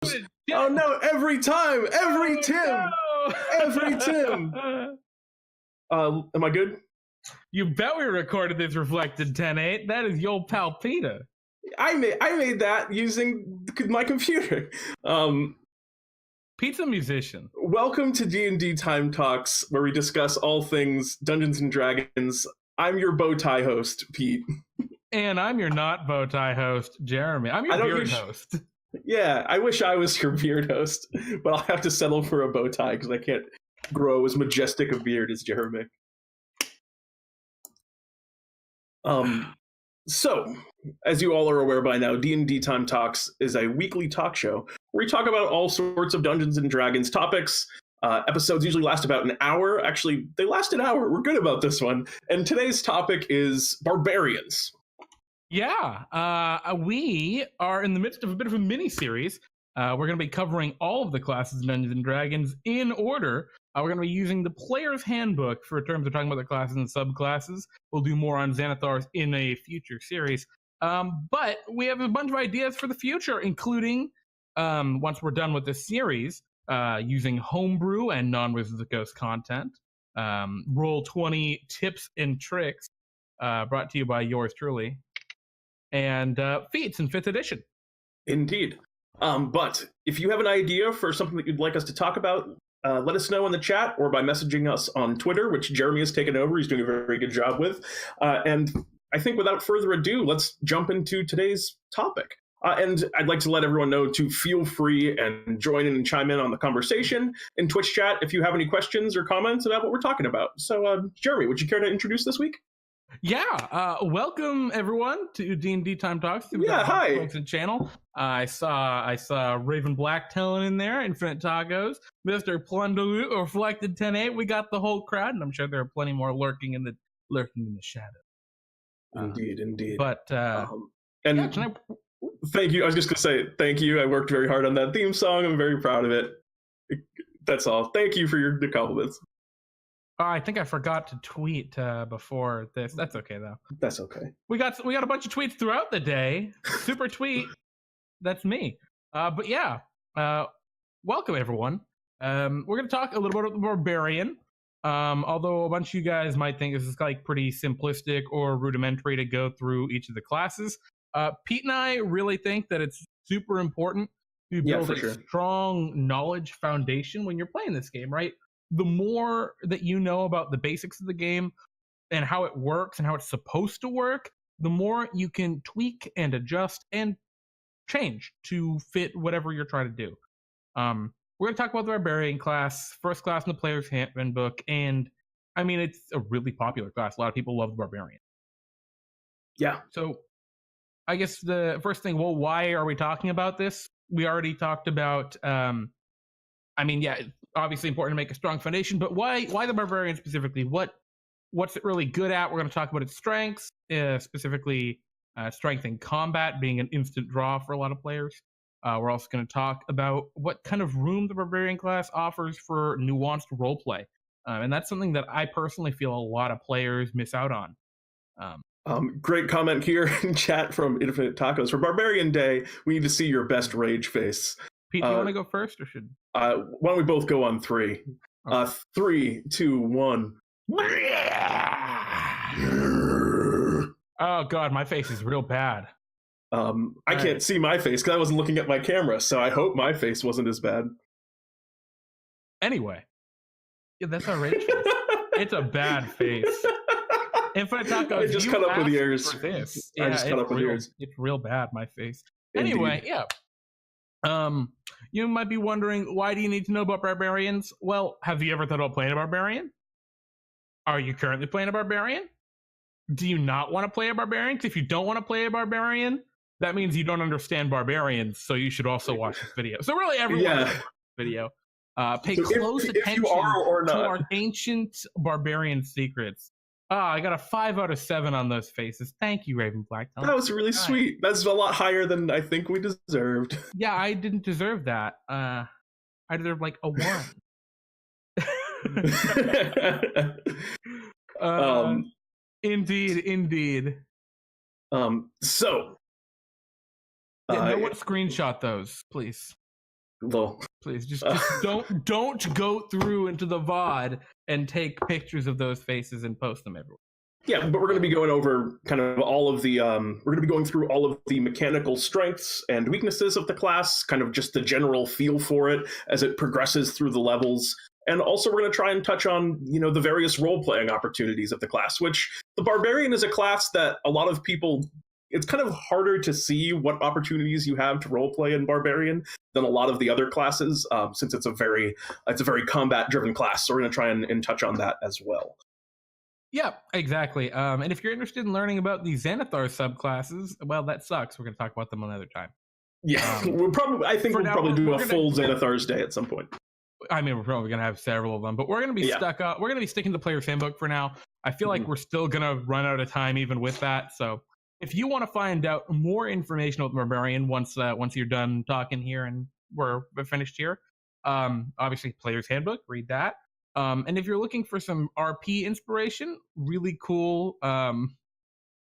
Oh no, every time! Every Tim! Every Tim! Am I good? You bet we recorded this reflected 10.8. That is your pal Peter. I made that using my computer. Pete's a musician. Welcome to DnDTime Talks, where we discuss all things Dungeons and Dragons. I'm your bow tie host, Pete. And I'm your not bow tie host, Jeremy. I'm your beard host. Yeah, I wish I was your beard host, but I'll have to settle for a bow tie because I can't grow as majestic a beard as Jeremy. So, as you all are aware by now, DnDTime Talks is a weekly talk show where we talk about all sorts of Dungeons and Dragons topics. Episodes usually last about an hour. Actually, they last an hour. We're good about this one. And today's topic is Barbarians. Yeah, we are in the midst of a bit of a mini-series. We're going to be covering all of the classes in Dungeons and Dragons in order. We're going to be using the Player's Handbook for terms of talking about the classes and subclasses. We'll do more on Xanathars in a future series. But we have a bunch of ideas for the future, including, once we're done with this series, using homebrew and non-Wizards of the Coast content, Roll20 tips and tricks, brought to you by yours truly, and feats in 5th edition. Indeed. But if you have an idea for something that you'd like us to talk about, let us know in the chat or by messaging us on Twitter, which Jeremy has taken over. He's doing a very good job with. And I think without further ado, let's jump into today's topic. And I'd like to let everyone know to feel free and join in and chime in on the conversation in Twitch chat if you have any questions or comments about what we're talking about. So, Jeremy, would you care to introduce this week? Yeah, welcome everyone to DnDTime Talks. Yeah, hi. Channel. I saw Raven Black telling in there, Infinite Tacos, Mr. Plunderloot, Reflected 10.8. We got the whole crowd, and I'm sure there are plenty more lurking in the shadow. Indeed. But and yeah, thank you. I was just gonna say thank you. I worked very hard on that theme song. I'm very proud of it. That's all. Thank you for the compliments. I think I forgot to tweet before this. That's okay though. That's okay. We got a bunch of tweets throughout the day. Super tweet. That's me. But yeah, welcome everyone. We're gonna talk a little bit about the Barbarian. Although a bunch of you guys might think this is like pretty simplistic or rudimentary to go through each of the classes. Pete and I really think that it's super important to build a strong knowledge foundation when you're playing this game, right? The more that you know about the basics of the game and how it works and how it's supposed to work, the more you can tweak and adjust and change to fit whatever you're trying to do. We're going to talk about the Barbarian class, first class in the Player's Handbook, and I mean, it's a really popular class. A lot of people love the Barbarian. Yeah. So I guess the first thing, well, why are we talking about this? We already talked about, obviously important to make a strong foundation, but why the Barbarian specifically? What's it really good at? We're going to talk about its strengths, specifically strength in combat being an instant draw for a lot of players. We're also going to talk about what kind of room the Barbarian class offers for nuanced roleplay, and that's something that I personally feel a lot of players miss out on. Great comment here in chat from Infinite Tacos. For Barbarian Day, we need to see your best rage face. Pete, do you want to go first, or should? Why don't we both go on 3? Okay. 3, 2, 1. Oh God, my face is real bad. I can't see my face because I wasn't looking at my camera, so I hope my face wasn't as bad. Anyway, yeah, that's our rage face. It's a bad face. Infinite Tacos, I just cut up with ears. Yeah, I just cut up with ears. It's real bad, my face. Indeed. Anyway, yeah. You might be wondering, why do you need to know about Barbarians? Well, have you ever thought about playing a Barbarian? Are you currently playing a Barbarian? Do you not want to play a Barbarian? Because if you don't want to play a Barbarian, that means you don't understand Barbarians, so you should also watch this video. So really, everyone watch this video. Pay close attention to our ancient Barbarian secrets. I got a 5 out of 7 on those faces. Thank you, Raven Black. That was really sweet. That's a lot higher than I think we deserved. Yeah, I didn't deserve that. I deserve like a 1. Indeed. So. No one screenshot those, please. Well, Please just don't go through into the VOD and take pictures of those faces and post them everywhere. yeah, but we're going to be going over kind of all of the we're going to be going through all of the mechanical strengths and weaknesses of the class, kind of just the general feel for it as it progresses through the levels. And also we're going to try and touch on, the various role-playing opportunities of the class, which the Barbarian is a class that a lot of people, it's kind of harder to see what opportunities you have to roleplay in Barbarian than a lot of the other classes, since it's a very combat-driven class. So we're going to try and touch on that as well. Yeah, exactly. And if you're interested in learning about the Xanathar subclasses, well, that sucks. We're going to talk about them another time. Yeah, I think we'll probably do a full Xanathar's Day at some point. I mean, we're probably going to have several of them, but we're going to be stuck up. We're going to be sticking to Player's Handbook for now. I feel like we're still going to run out of time even with that. So if you want to find out more information about Barbarian once you're done talking here and we're finished here, obviously Player's Handbook, read that. And if you're looking for some RP inspiration, really cool,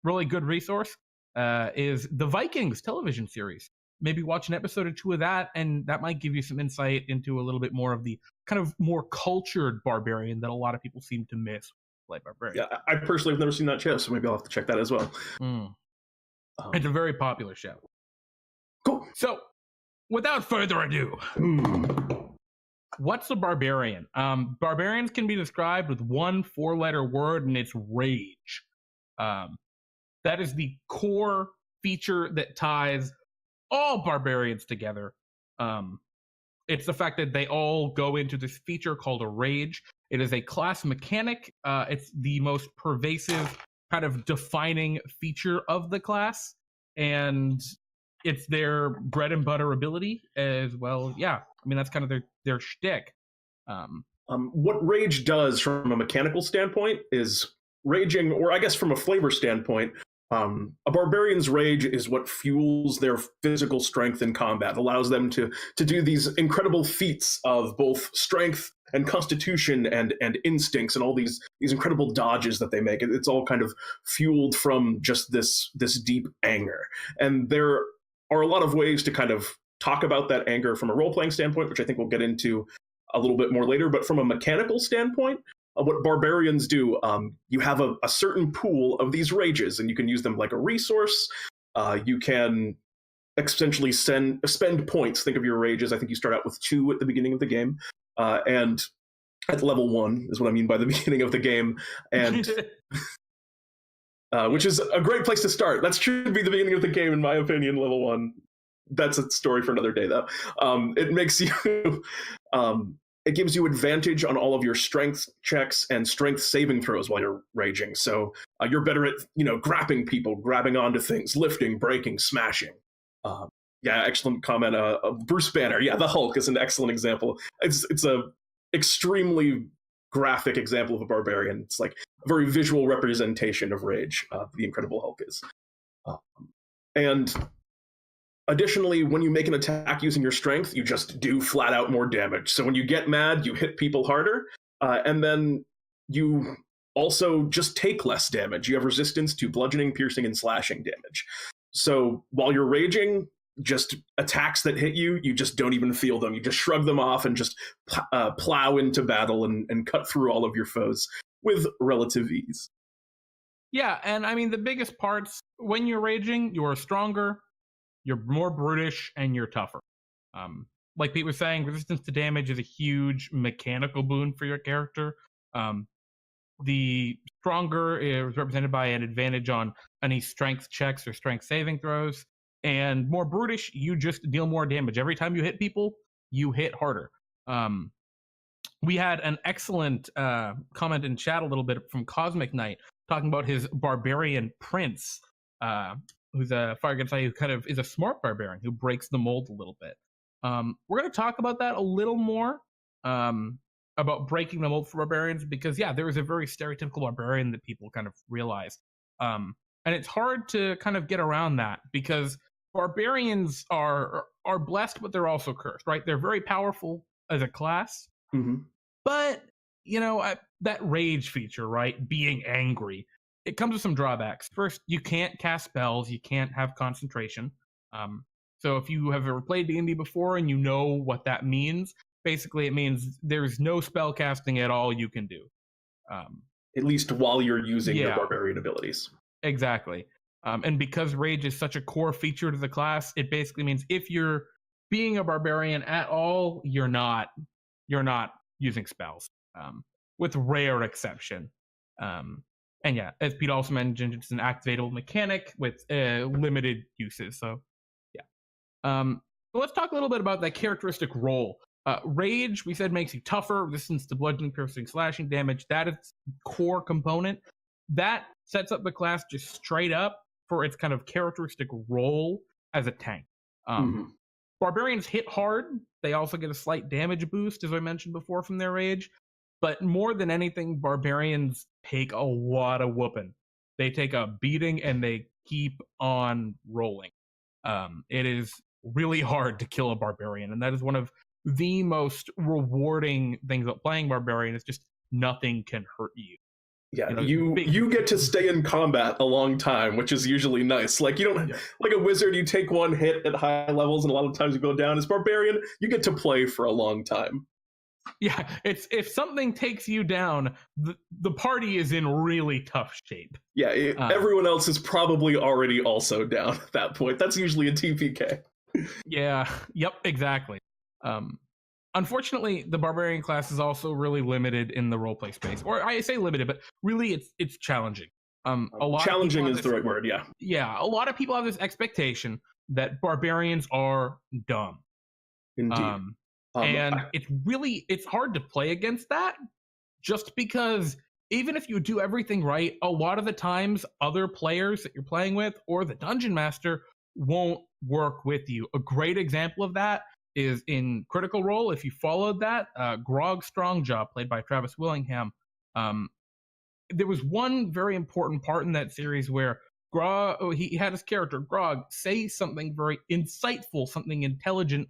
really good resource is the Vikings television series. Maybe watch an episode or two of that, and that might give you some insight into a little bit more of the kind of more cultured Barbarian that a lot of people seem to miss. Like Barbarian. Yeah, I personally have never seen that show, so maybe I'll have to check that as well. It's a very popular show. Cool. So, without further ado, what's a Barbarian? Barbarians can be described with one 4-letter word, and it's rage. That is the core feature that ties all Barbarians together. It's the fact that they all go into this feature called a rage. It is a class mechanic. It's the most pervasive kind of defining feature of the class, and it's their bread and butter ability as well. Yeah, I mean, that's kind of their shtick. What rage does from a mechanical standpoint is raging, or I guess from a flavor standpoint, a barbarian's rage is what fuels their physical strength in combat, allows them to do these incredible feats of both strength and constitution and instincts and all these incredible dodges that they make. It's all kind of fueled from just this deep anger. And there are a lot of ways to kind of talk about that anger from a role-playing standpoint, which I think we'll get into a little bit more later. But from a mechanical standpoint, what barbarians do, you have a certain pool of these rages, and you can use them like a resource. You can essentially spend points. Think of your rages. I think you start out with 2 at the beginning of the game, and at level 1 is what I mean by the beginning of the game, and which is a great place to start. That should be the beginning of the game, in my opinion. Level 1. That's a story for another day, though. It makes you. It gives you advantage on all of your strength checks and strength saving throws while you're raging. So you're better at, grabbing people, grabbing onto things, lifting, breaking, smashing. Yeah, excellent comment. Bruce Banner. Yeah, the Hulk is an excellent example. It's a extremely graphic example of a barbarian. It's like a very visual representation of rage. The Incredible Hulk is. And additionally, when you make an attack using your strength, you just do flat out more damage. So when you get mad, you hit people harder, and then you also just take less damage. You have resistance to bludgeoning, piercing, and slashing damage. So while you're raging, just attacks that hit you, you just don't even feel them. You just shrug them off and just plow into battle and cut through all of your foes with relative ease. Yeah, and I mean, the biggest parts, when you're raging, you are stronger, you're more brutish, and you're tougher. Like Pete was saying, resistance to damage is a huge mechanical boon for your character. The stronger is represented by an advantage on any strength checks or strength saving throws. And more brutish, you just deal more damage. Every time you hit people, you hit harder. We had an excellent comment in chat a little bit from Cosmic Knight talking about his barbarian prince, who's a fire guy who kind of is a smart barbarian who breaks the mold a little bit. We're going to talk about that a little more, about breaking the mold for barbarians, because yeah, there is a very stereotypical barbarian that people kind of realize. And it's hard to kind of get around that, because barbarians are blessed, but they're also cursed, right? They're very powerful as a class, but that rage feature, right? Being angry, it comes with some drawbacks. First, you can't cast spells, you can't have concentration. So if you have ever played D&D before and you know what that means, basically it means there's no spell casting at all you can do. At least while you're using your Yeah. barbarian abilities. Exactly. And because rage is such a core feature to the class, it basically means if you're being a barbarian at all, you're not using spells, with rare exception. And yeah, as Pete also mentioned, it's an activatable mechanic with limited uses. So yeah. So let's talk a little bit about that characteristic role. Rage, we said, makes you tougher, resistance to bludgeoning, piercing, slashing damage. That is core component. That sets up the class just straight up for its kind of characteristic role as a tank. Barbarians hit hard. They also get a slight damage boost, as I mentioned before, from their rage. But more than anything, barbarians take a lot of whooping. They take a beating and they keep on rolling. It is really hard to kill a barbarian, and that is one of the most rewarding things about playing barbarian. Is just nothing can hurt you. Yeah, you get to stay in combat a long time, which is usually nice. Like, you don't like a wizard, you take one hit at high levels and a lot of times you go down. As barbarian, you get to play for a long time. Yeah, it's if something takes you down, the party is in really tough shape. Yeah, everyone else is probably already also down at that point. That's usually a TPK. Yeah, yep, exactly. Unfortunately, the barbarian class is also really limited in the roleplay space. Or I say limited, but really it's challenging. A lot challenging is the right word, yeah. Yeah, a lot of people have this expectation that barbarians are dumb. Indeed. And it's hard to play against that, just because even if you do everything right, a lot of the times other players that you're playing with or the dungeon master won't work with you. A great example of that is in Critical Role. If you followed that, Grog Strongjaw, played by Travis Willingham, there was one very important part in that series where Grog, he had his character Grog say something very insightful, something intelligent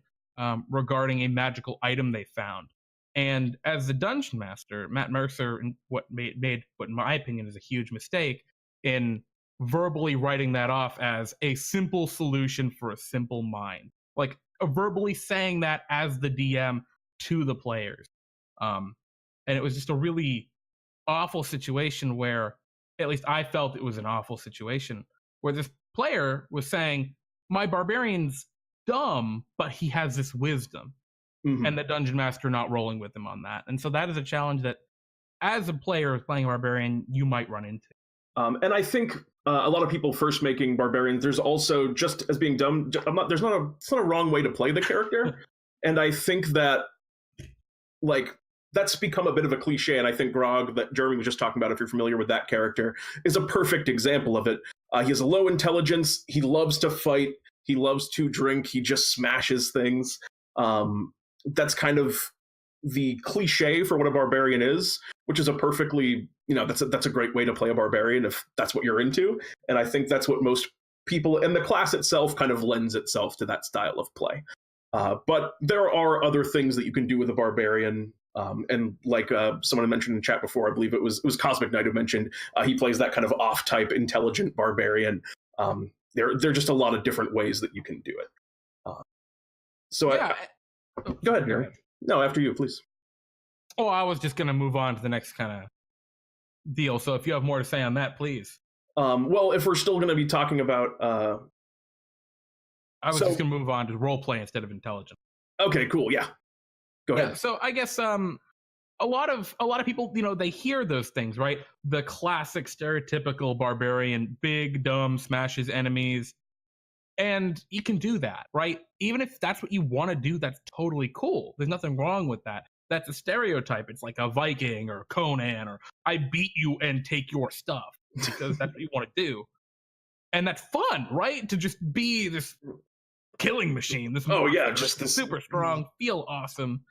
regarding a magical item they found. And as the dungeon master, Matt Mercer, what made what in my opinion is a huge mistake in verbally writing that off as a simple solution for a simple mind, like verbally saying that as the DM to the players. And it was just a really awful situation where, at least I felt it was an awful situation, where this player was saying, my barbarian's dumb, but he has this wisdom. And the dungeon master not rolling with him on that. And so that is a challenge that, as a player playing a barbarian, you might run into. And I think a lot of people first making barbarians, there's also, just as being dumb, it's not a wrong way to play the character. And I think that, like, that's become a bit of a cliche. And I think Grog, that Jeremy was just talking about, if you're familiar with that character, is a perfect example of it. He has a low intelligence. He loves to fight. He loves to drink. He just smashes things. That's kind of the cliche for what a barbarian is, which is a perfectly, that's a great way to play a barbarian if that's what you're into. And I think that's what most people, and the class itself kind of lends itself to that style of play. But there are other things that you can do with a barbarian. And like someone mentioned in chat before, I believe it was Cosmic Knight who mentioned, he plays that kind of off-type intelligent barbarian. There are just a lot of different ways that you can do it. Go ahead, Gary. No, after you, please. Oh, I was just going to move on to the next kind of deal. So if you have more to say on that, please. Well, if we're still going to be talking about... I was just going to move on to role play instead of intelligence. Okay, cool. Yeah. Go ahead. Yeah, so I guess a lot of people, they hear those things, right? The classic stereotypical barbarian, big, dumb, smashes enemies. And you can do that, right? Even if that's what you want to do, that's totally cool. There's nothing wrong with that. That's a stereotype. It's like a Viking or Conan or I beat you and take your stuff because that's what you want to do. And that's fun, right? To just be this killing machine. This just this super strong, feel awesome.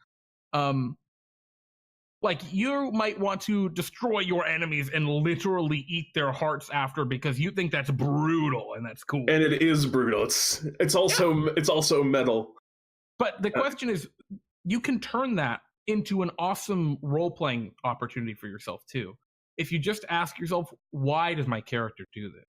Like you might want to destroy your enemies and literally eat their hearts after because you think that's brutal and that's cool. And it is brutal. It's also metal. But the question is, you can turn that into an awesome role-playing opportunity for yourself too. If you just ask yourself, why does my character do this?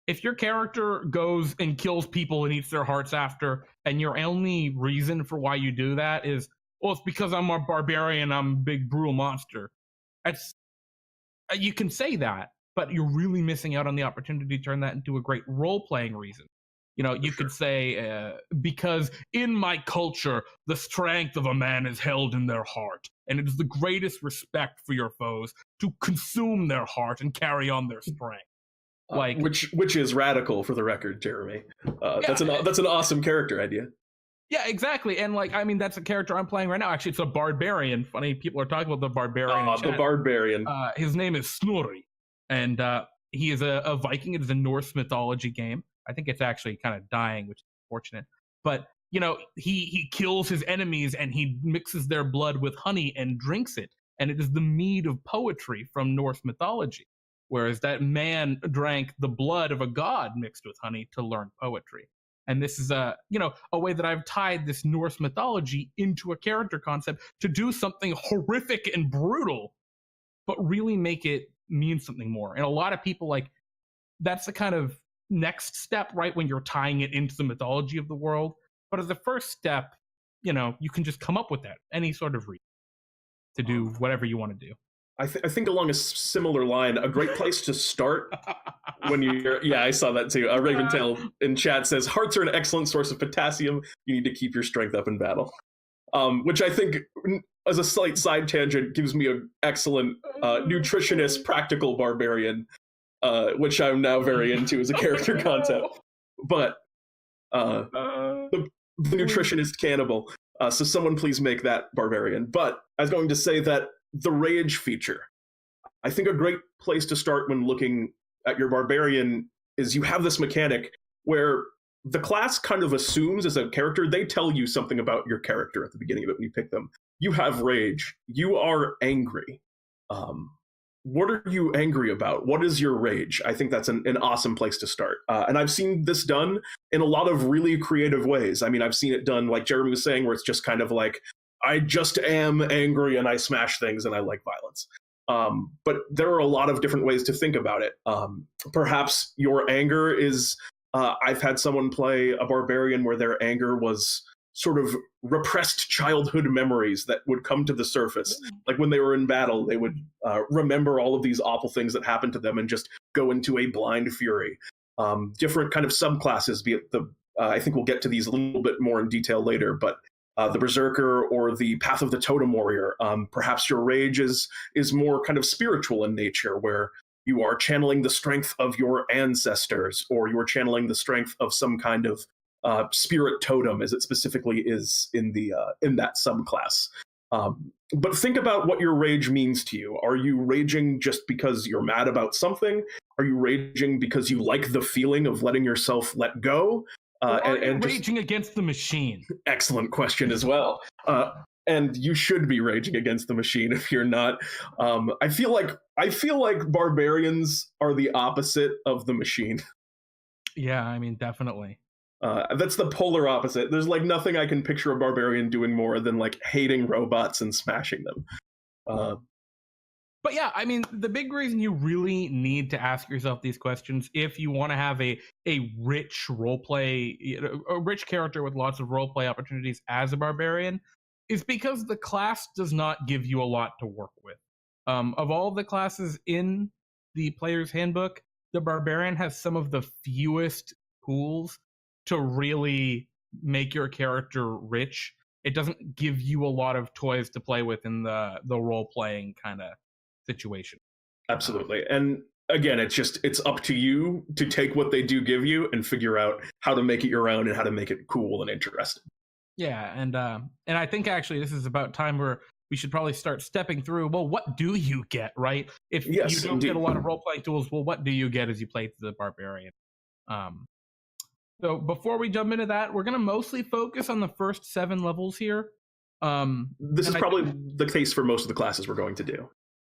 if your character goes and kills people and eats their hearts after, and your only reason for why you do that is, well, it's because I'm a barbarian, I'm a big brutal monster. That's you can say that, but you're really missing out on the opportunity to turn that into a great role-playing reason. You know, you could say, because in my culture, the strength of a man is held in their heart, and it is the greatest respect for your foes to consume their heart and carry on their strength. Like, which is radical, for the record, Jeremy. Yeah. That's an awesome character idea. Yeah, exactly. And like, I mean, that's a character I'm playing right now. Actually, it's a barbarian. Funny, people are talking about the barbarian. Oh, the barbarian. His name is Snorri, and he is a Viking. It is a Norse mythology game. I think it's actually kind of dying, which is unfortunate. But you know, he kills his enemies and he mixes their blood with honey and drinks it, and it is the mead of poetry from Norse mythology. Whereas that man drank the blood of a god mixed with honey to learn poetry. And this is a way that I've tied this Norse mythology into a character concept to do something horrific and brutal, but really make it mean something more. And a lot of people, like, that's the kind of next step, right? When you're tying it into the mythology of the world. But as a first step, you can just come up with that, any sort of reason to do whatever you want to do. I think along a similar line, a great place to start when I saw that too. Raventail in chat says, hearts are an excellent source of potassium. You need to keep your strength up in battle. Which I think, as a slight side tangent, gives me an excellent nutritionist practical barbarian, which I'm now very into as a character concept. But the nutritionist cannibal. So someone please make that barbarian. But I was going to say that the rage feature, I think a great place to start when looking at your barbarian is you have this mechanic where the class kind of assumes as a character, they tell you something about your character at the beginning of it when you pick them. You have rage. You are angry. What are you angry about? What is your rage? I think that's an awesome place to start. And I've seen this done in a lot of really creative ways. I mean, I've seen it done, like Jeremy was saying, where it's just kind of like, I just am angry and I smash things and I like violence. But there are a lot of different ways to think about it. Perhaps your anger is, I've had someone play a barbarian where their anger was sort of repressed childhood memories that would come to the surface. Like when they were in battle, they would remember all of these awful things that happened to them and just go into a blind fury. Different kind of subclasses, be it I think we'll get to these a little bit more in detail later, but the Berserker or the Path of the Totem Warrior. Perhaps your rage is more kind of spiritual in nature, where you are channeling the strength of your ancestors, or you are channeling the strength of some kind of spirit totem, as it specifically is in that subclass. But think about what your rage means to you. Are you raging just because you're mad about something? Are you raging because you like the feeling of letting yourself let go? And raging against the machine? Excellent question as well. And you should be raging against the machine if you're not. I feel like barbarians are the opposite of the machine. Yeah, I mean, definitely. That's the polar opposite. There's like nothing I can picture a barbarian doing more than like hating robots and smashing them. But yeah, I mean, the big reason you really need to ask yourself these questions if you want to have a rich roleplay, a rich character with lots of roleplay opportunities as a barbarian, is because the class does not give you a lot to work with. Of all the classes in the player's handbook, the barbarian has some of the fewest tools to really make your character rich. It doesn't give you a lot of toys to play with in the role-playing kind of situation. Absolutely. And again, it's up to you to take what they do give you and figure out how to make it your own and how to make it cool and interesting. Yeah, and I think actually this is about time where we should probably start stepping through, well, what do you get, right? If you don't get a lot of role-playing tools, well, what do you get as you play the barbarian? So before we jump into that, we're going to mostly focus on the first 7 levels here. This is probably the case for most of the classes we're going to do.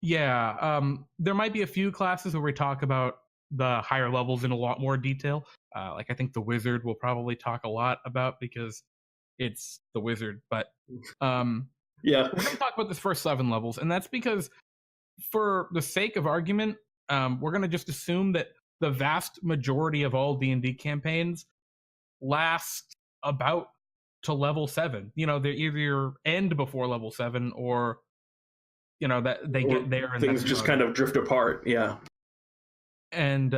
Yeah, there might be a few classes where we talk about the higher levels in a lot more detail. Like I think the wizard we'll probably talk a lot about because it's the wizard. But yeah, we're going to talk about this first 7 levels, and that's because for the sake of argument, we're going to just assume that the vast majority of all D&D campaigns last about to level 7. You know, they either end before level 7 or, you know, that they get there and things just kind of drift apart. Yeah. And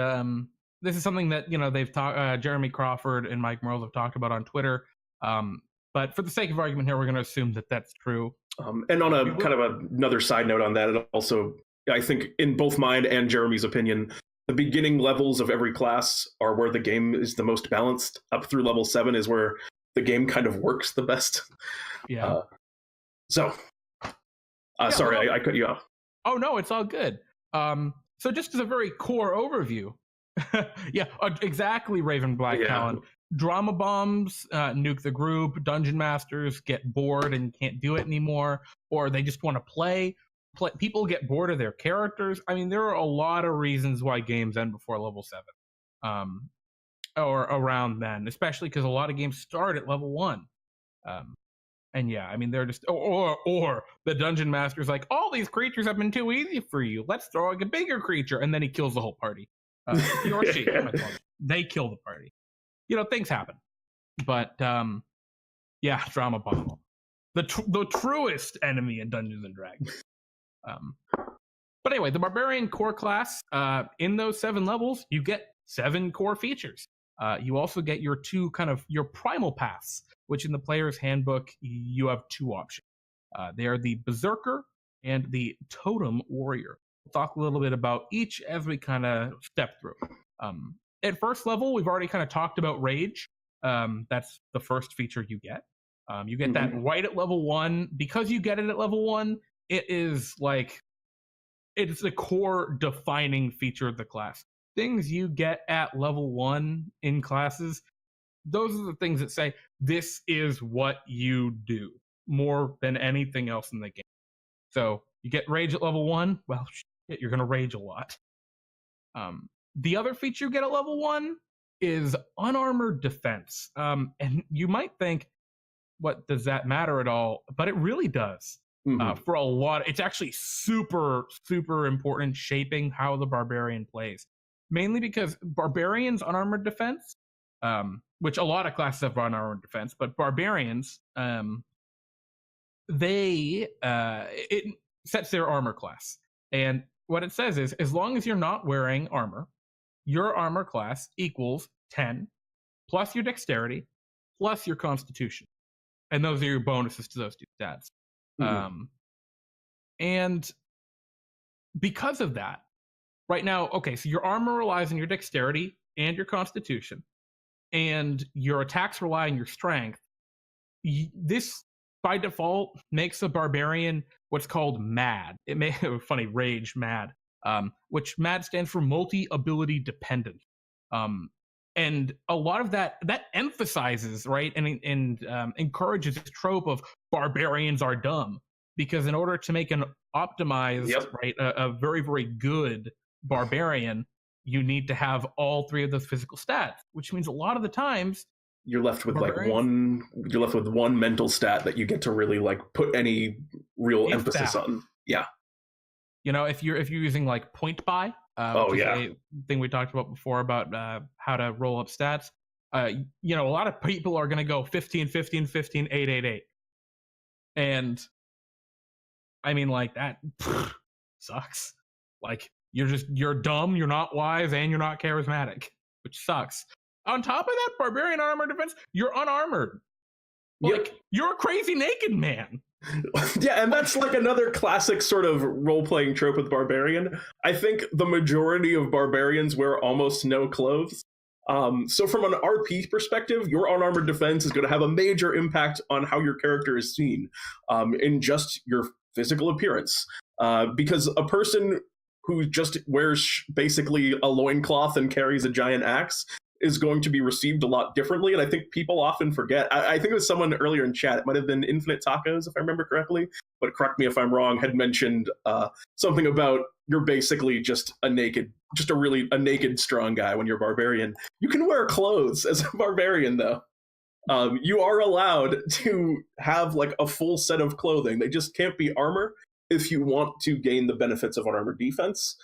this is something that, you know, they've talked, Jeremy Crawford and Mike Merles have talked about on Twitter. But for the sake of argument here, we're going to assume that that's true. And on a kind of another side note on that, it also, I think in both mine and Jeremy's opinion, the beginning levels of every class are where the game is the most balanced. Up through level 7 is where the game kind of works the best. Yeah. Sorry, I cut you off. Oh, no, it's all good. So just as a very core overview, yeah, exactly, Raven Black Talon. Drama bombs nuke the group. Dungeon masters get bored and can't do it anymore, or they just want to play. People get bored of their characters. I mean, there are a lot of reasons why games end before level 7, or around then, especially because a lot of games start at level 1. And yeah, I mean, they're just or the dungeon master's like, all these creatures have been too easy for you. Let's throw like a bigger creature, and then he kills the whole party. He or she, they kill the party. You know, things happen. But yeah, drama bomb, the truest enemy in Dungeons and Dragons. But anyway, the Barbarian core class, in those 7 levels, you get 7 core features. You also get your 2 kind of your primal paths, which in the player's handbook, you have 2 options. They are the Berserker and the Totem Warrior. We'll talk a little bit about each as we kind of step through. At first level, we've already kind of talked about Rage. That's the first feature you get. You get that right at level 1. Because you get it at level 1, it is like, it's the core defining feature of the class. Things you get at level 1 in classes, those are the things that say, this is what you do, more than anything else in the game. So you get Rage at level 1, well, shit, you're going to rage a lot. The other feature you get at level 1 is Unarmored Defense. And you might think, what, does that matter at all? But it really does. For a lot, it's actually super, super important, shaping how the Barbarian plays. Mainly because Barbarians' Unarmored Defense, which a lot of classes have Unarmored Defense, but Barbarians, it sets their armor class. And what it says is, as long as you're not wearing armor, your armor class equals 10, plus your dexterity, plus your constitution. And those are your bonuses to those 2 stats. And because of that, right now, okay, so your armor relies on your dexterity and your constitution, and your attacks rely on your strength. This, by default, makes a barbarian what's called mad. It may funny, rage, mad, which mad stands for multi-ability dependent. And a lot of that emphasizes, right, and encourages this trope of barbarians are dumb, because in order to make an optimized, right, a very, very good barbarian, you need to have all 3 of those physical stats, which means a lot of the times you're left with one mental stat that you get to really like put any real emphasis on. Yeah. You know, if you're using like point buy, a thing we talked about before about how to roll up stats, you know, a lot of people are going to go 15, 15, 15, 8, 8, 8. And I mean, like, that sucks. Like, you're dumb, you're not wise, and you're not charismatic, which sucks. On top of that, Barbarian Unarmored Defense, you're unarmored. Like, you're a crazy naked man. Yeah, and that's like another classic sort of role-playing trope with Barbarian. I think the majority of Barbarians wear almost no clothes. So from an RP perspective, your unarmored defense is going to have a major impact on how your character is seen, in just your physical appearance. Because a person who just wears basically a loincloth and carries a giant axe is going to be received a lot differently. And I think people often forget. I think it was someone earlier in chat, it might have been Infinite Tacos, if I remember correctly, but correct me if I'm wrong, had mentioned something about you're basically just a naked strong guy when you're a barbarian. You can wear clothes as a barbarian, though. You are allowed to have like a full set of clothing. They just can't be armor if you want to gain the benefits of unarmored defense.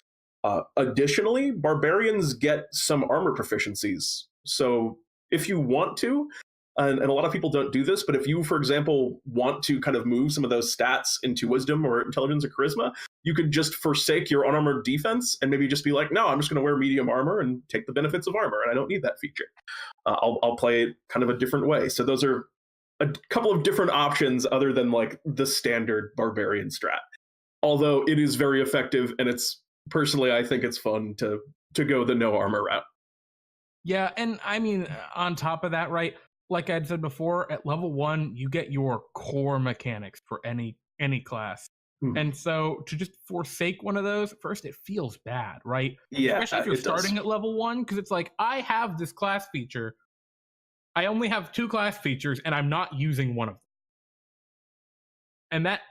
Additionally, barbarians get some armor proficiencies. So if you want to, and a lot of people don't do this, but if you, for example, want to kind of move some of those stats into wisdom or intelligence or charisma, you could just forsake your unarmored defense and maybe just be like, no, I'm just going to wear medium armor and take the benefits of armor, and I don't need that feature. I'll play it kind of a different way. So those are a couple of different options other than like the standard barbarian strat. Although it is very effective, and it's personally, I think it's fun to go the no armor route. Yeah, and I mean, on top of that, right? Like I'd said before, at level 1, you get your core mechanics for any class. And so to just forsake one of those, first it feels bad, right? Yeah, especially if you're starting at level 1, because it's like, I have this class feature. I only have 2 class features, and I'm not using one of them. And that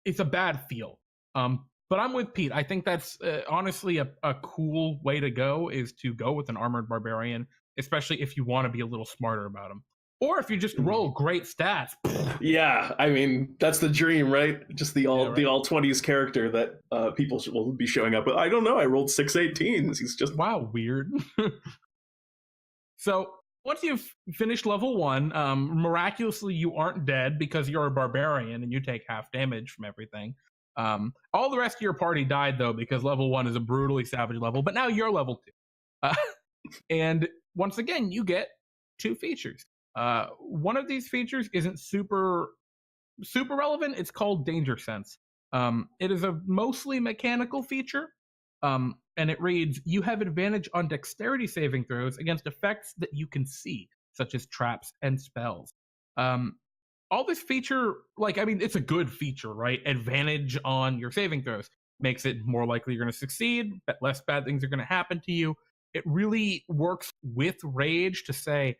it's a bad feel. But I'm with Pete. I think that's honestly a cool way to go, is to go with an armored barbarian, especially if you want to be a little smarter about them. Or if you just roll great stats. Yeah, I mean, that's the dream, right? Just the all 20s character that people will be showing up with. I don't know, I rolled 6 18s. He's just... Wow, weird. So once you've finished level 1, miraculously you aren't dead because you're a barbarian and you take half damage from everything. All the rest of your party died, though, because level 1 is a brutally savage level, but now you're level 2. And once again, you get 2 features. One of these features isn't super relevant. It's called Danger Sense. It is a mostly mechanical feature, and it reads, you have advantage on dexterity saving throws against effects that you can see, such as traps and spells. All this feature, like, I mean, it's a good feature, right? Advantage on your saving throws makes it more likely you're going to succeed, but less bad things are going to happen to you. It really works with rage to say,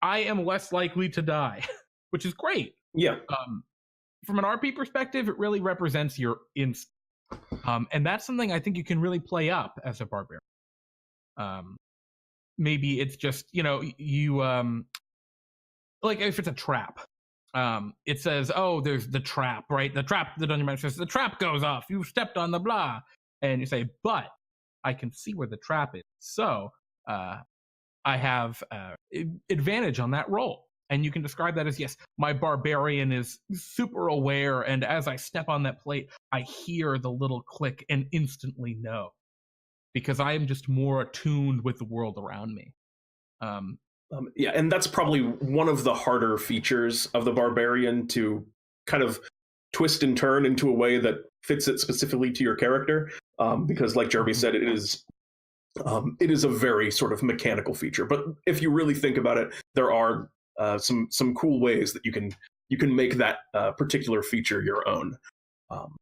I am less likely to die, which is great. Yeah. From an RP perspective, it really represents your instinct. And that's something I think you can really play up as a barbarian. Maybe it's just, you like if it's a trap. It says, oh, there's the trap, right? The trap, the dungeon master says, the trap goes off. You've stepped on the blah. And you say, but I can see where the trap is. So I have advantage on that roll. And you can describe that as, yes, my barbarian is super aware. And as I step on that plate, I hear the little click and instantly know. Because I am just more attuned with the world around me. Yeah, and that's probably one of the harder features of the barbarian, to kind of twist and turn into a way that fits it specifically to your character. Because like Jeremy said, it is a very sort of mechanical feature. But if you really think about it, there are some cool ways that you can make that particular feature your own.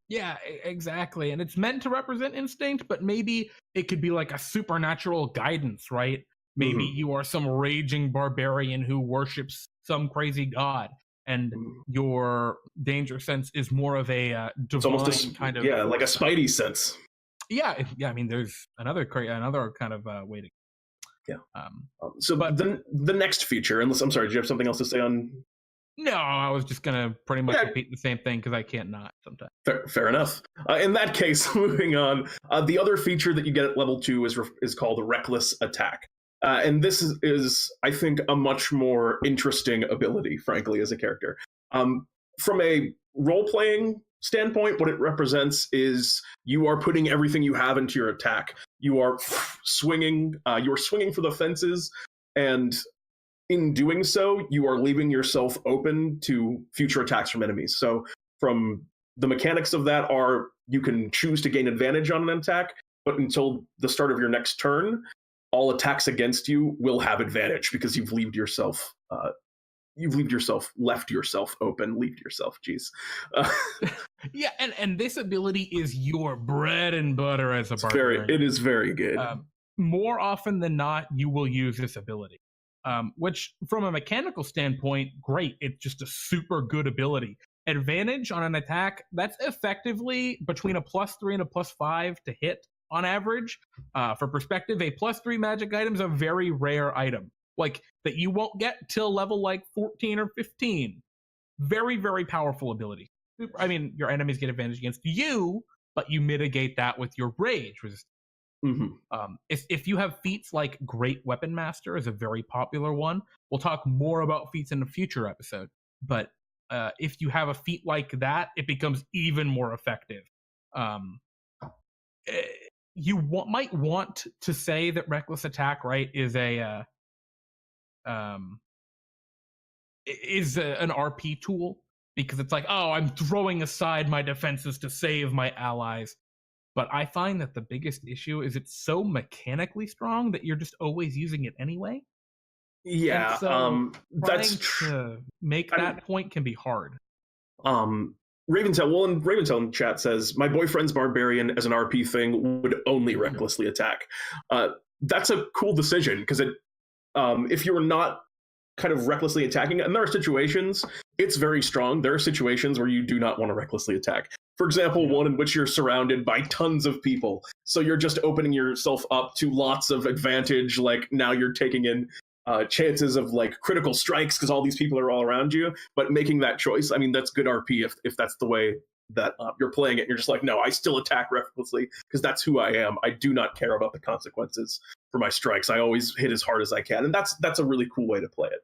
Yeah, exactly. And it's meant to represent instinct, but maybe it could be like a supernatural guidance, right? Maybe you are some raging barbarian who worships some crazy god, and your danger sense is more of a divine kind of... Yeah, like a spidey sense. Yeah. I mean, there's another kind of way to... Yeah. But the next feature, unless... I'm sorry, do you have something else to say on... No, I was just going to pretty much repeat the same thing because I can't not sometimes. Fair enough. In that case, moving on, the other feature that you get at level 2 is called Reckless Attack. And this is, I think, a much more interesting ability, frankly, as a character. From a role-playing standpoint, what it represents is you are putting everything you have into your attack. You are swinging for the fences, and in doing so, you are leaving yourself open to future attacks from enemies. So from the mechanics of that are, you can choose to gain advantage on an attack, but until the start of your next turn, all attacks against you will have advantage because you've left yourself open. Yeah, and this ability is your bread and butter as a barbarian. It is very good. More often than not, you will use this ability, which from a mechanical standpoint, great. It's just a super good ability. Advantage on an attack, that's effectively between a +3 and a +5 to hit. On average, for perspective, a +3 magic item is a very rare item, like that you won't get till level like 14 or 15. Very, very powerful ability. I mean, your enemies get advantage against you, but you mitigate that with your rage, which is Mm-hmm. If you have feats like Great Weapon Master is a very popular one. We'll talk more about feats in a future episode. But if you have a feat like that, it becomes even more effective. You might want to say that Reckless Attack, right, is an RP tool, because it's like, oh, I'm throwing aside my defenses to save my allies. But I find that the biggest issue is it's so mechanically strong that you're just always using it anyway. Yeah, and so that's to make that point can be hard. Raventail in chat says, my boyfriend's Barbarian as an RP thing would only recklessly attack. That's a cool decision, because if you're not kind of recklessly attacking, and there are situations, it's very strong. There are situations where you do not want to recklessly attack. For example, one in which you're surrounded by tons of people. So you're just opening yourself up to lots of advantage. Like now you're taking in chances of like critical strikes because all these people are all around you. But making that choice, I mean, that's good RP if that's the way that you're playing it. You're just like, no, I still attack recklessly because that's who I am. I do not care about the consequences for my strikes. I always hit as hard as I can. And that's a really cool way to play it.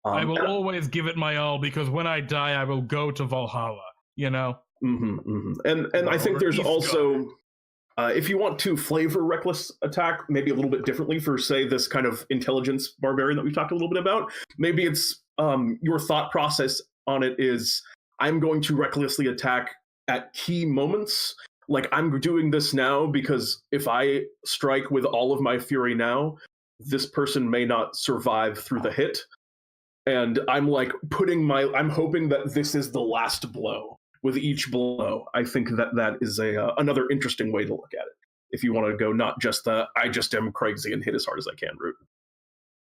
I will always give it my all, because when I die, I will go to Valhalla, you know? Mm-hmm, mm-hmm. And I think there's also, if you want to flavor reckless attack maybe a little bit differently for, say, this kind of intelligence barbarian that we've talked a little bit about, maybe it's your thought process on it is, I'm going to recklessly attack at key moments. Like, I'm doing this now because if I strike with all of my fury now, this person may not survive through the hit. And I'm like I'm hoping that this is the last blow with each blow. I think that is another interesting way to look at it. If you want to go not just I just am crazy and hit as hard as I can route.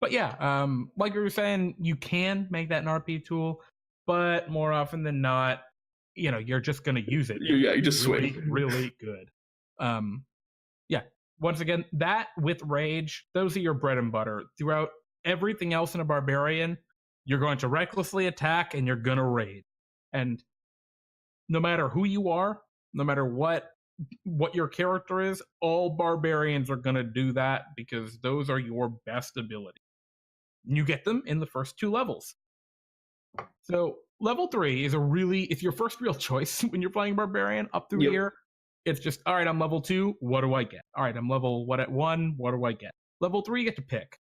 But yeah, like you were saying, you can make that an RP tool, but more often than not, you're just going to use it. Yeah, you just swing. Really good. Yeah. Once again, that with Rage, those are your bread and butter. Throughout everything else in a Barbarian, you're going to recklessly attack and you're going to raid. And no matter who you are, no matter what your character is, all Barbarians are going to do that because those are your best abilities. You get them in the first 2 levels. So level 3 is it's your first real choice when you're playing Barbarian up through here. It's just, all right, I'm level 2, what do I get? All right, I'm level 1, what do I get? Level 3, you get to pick.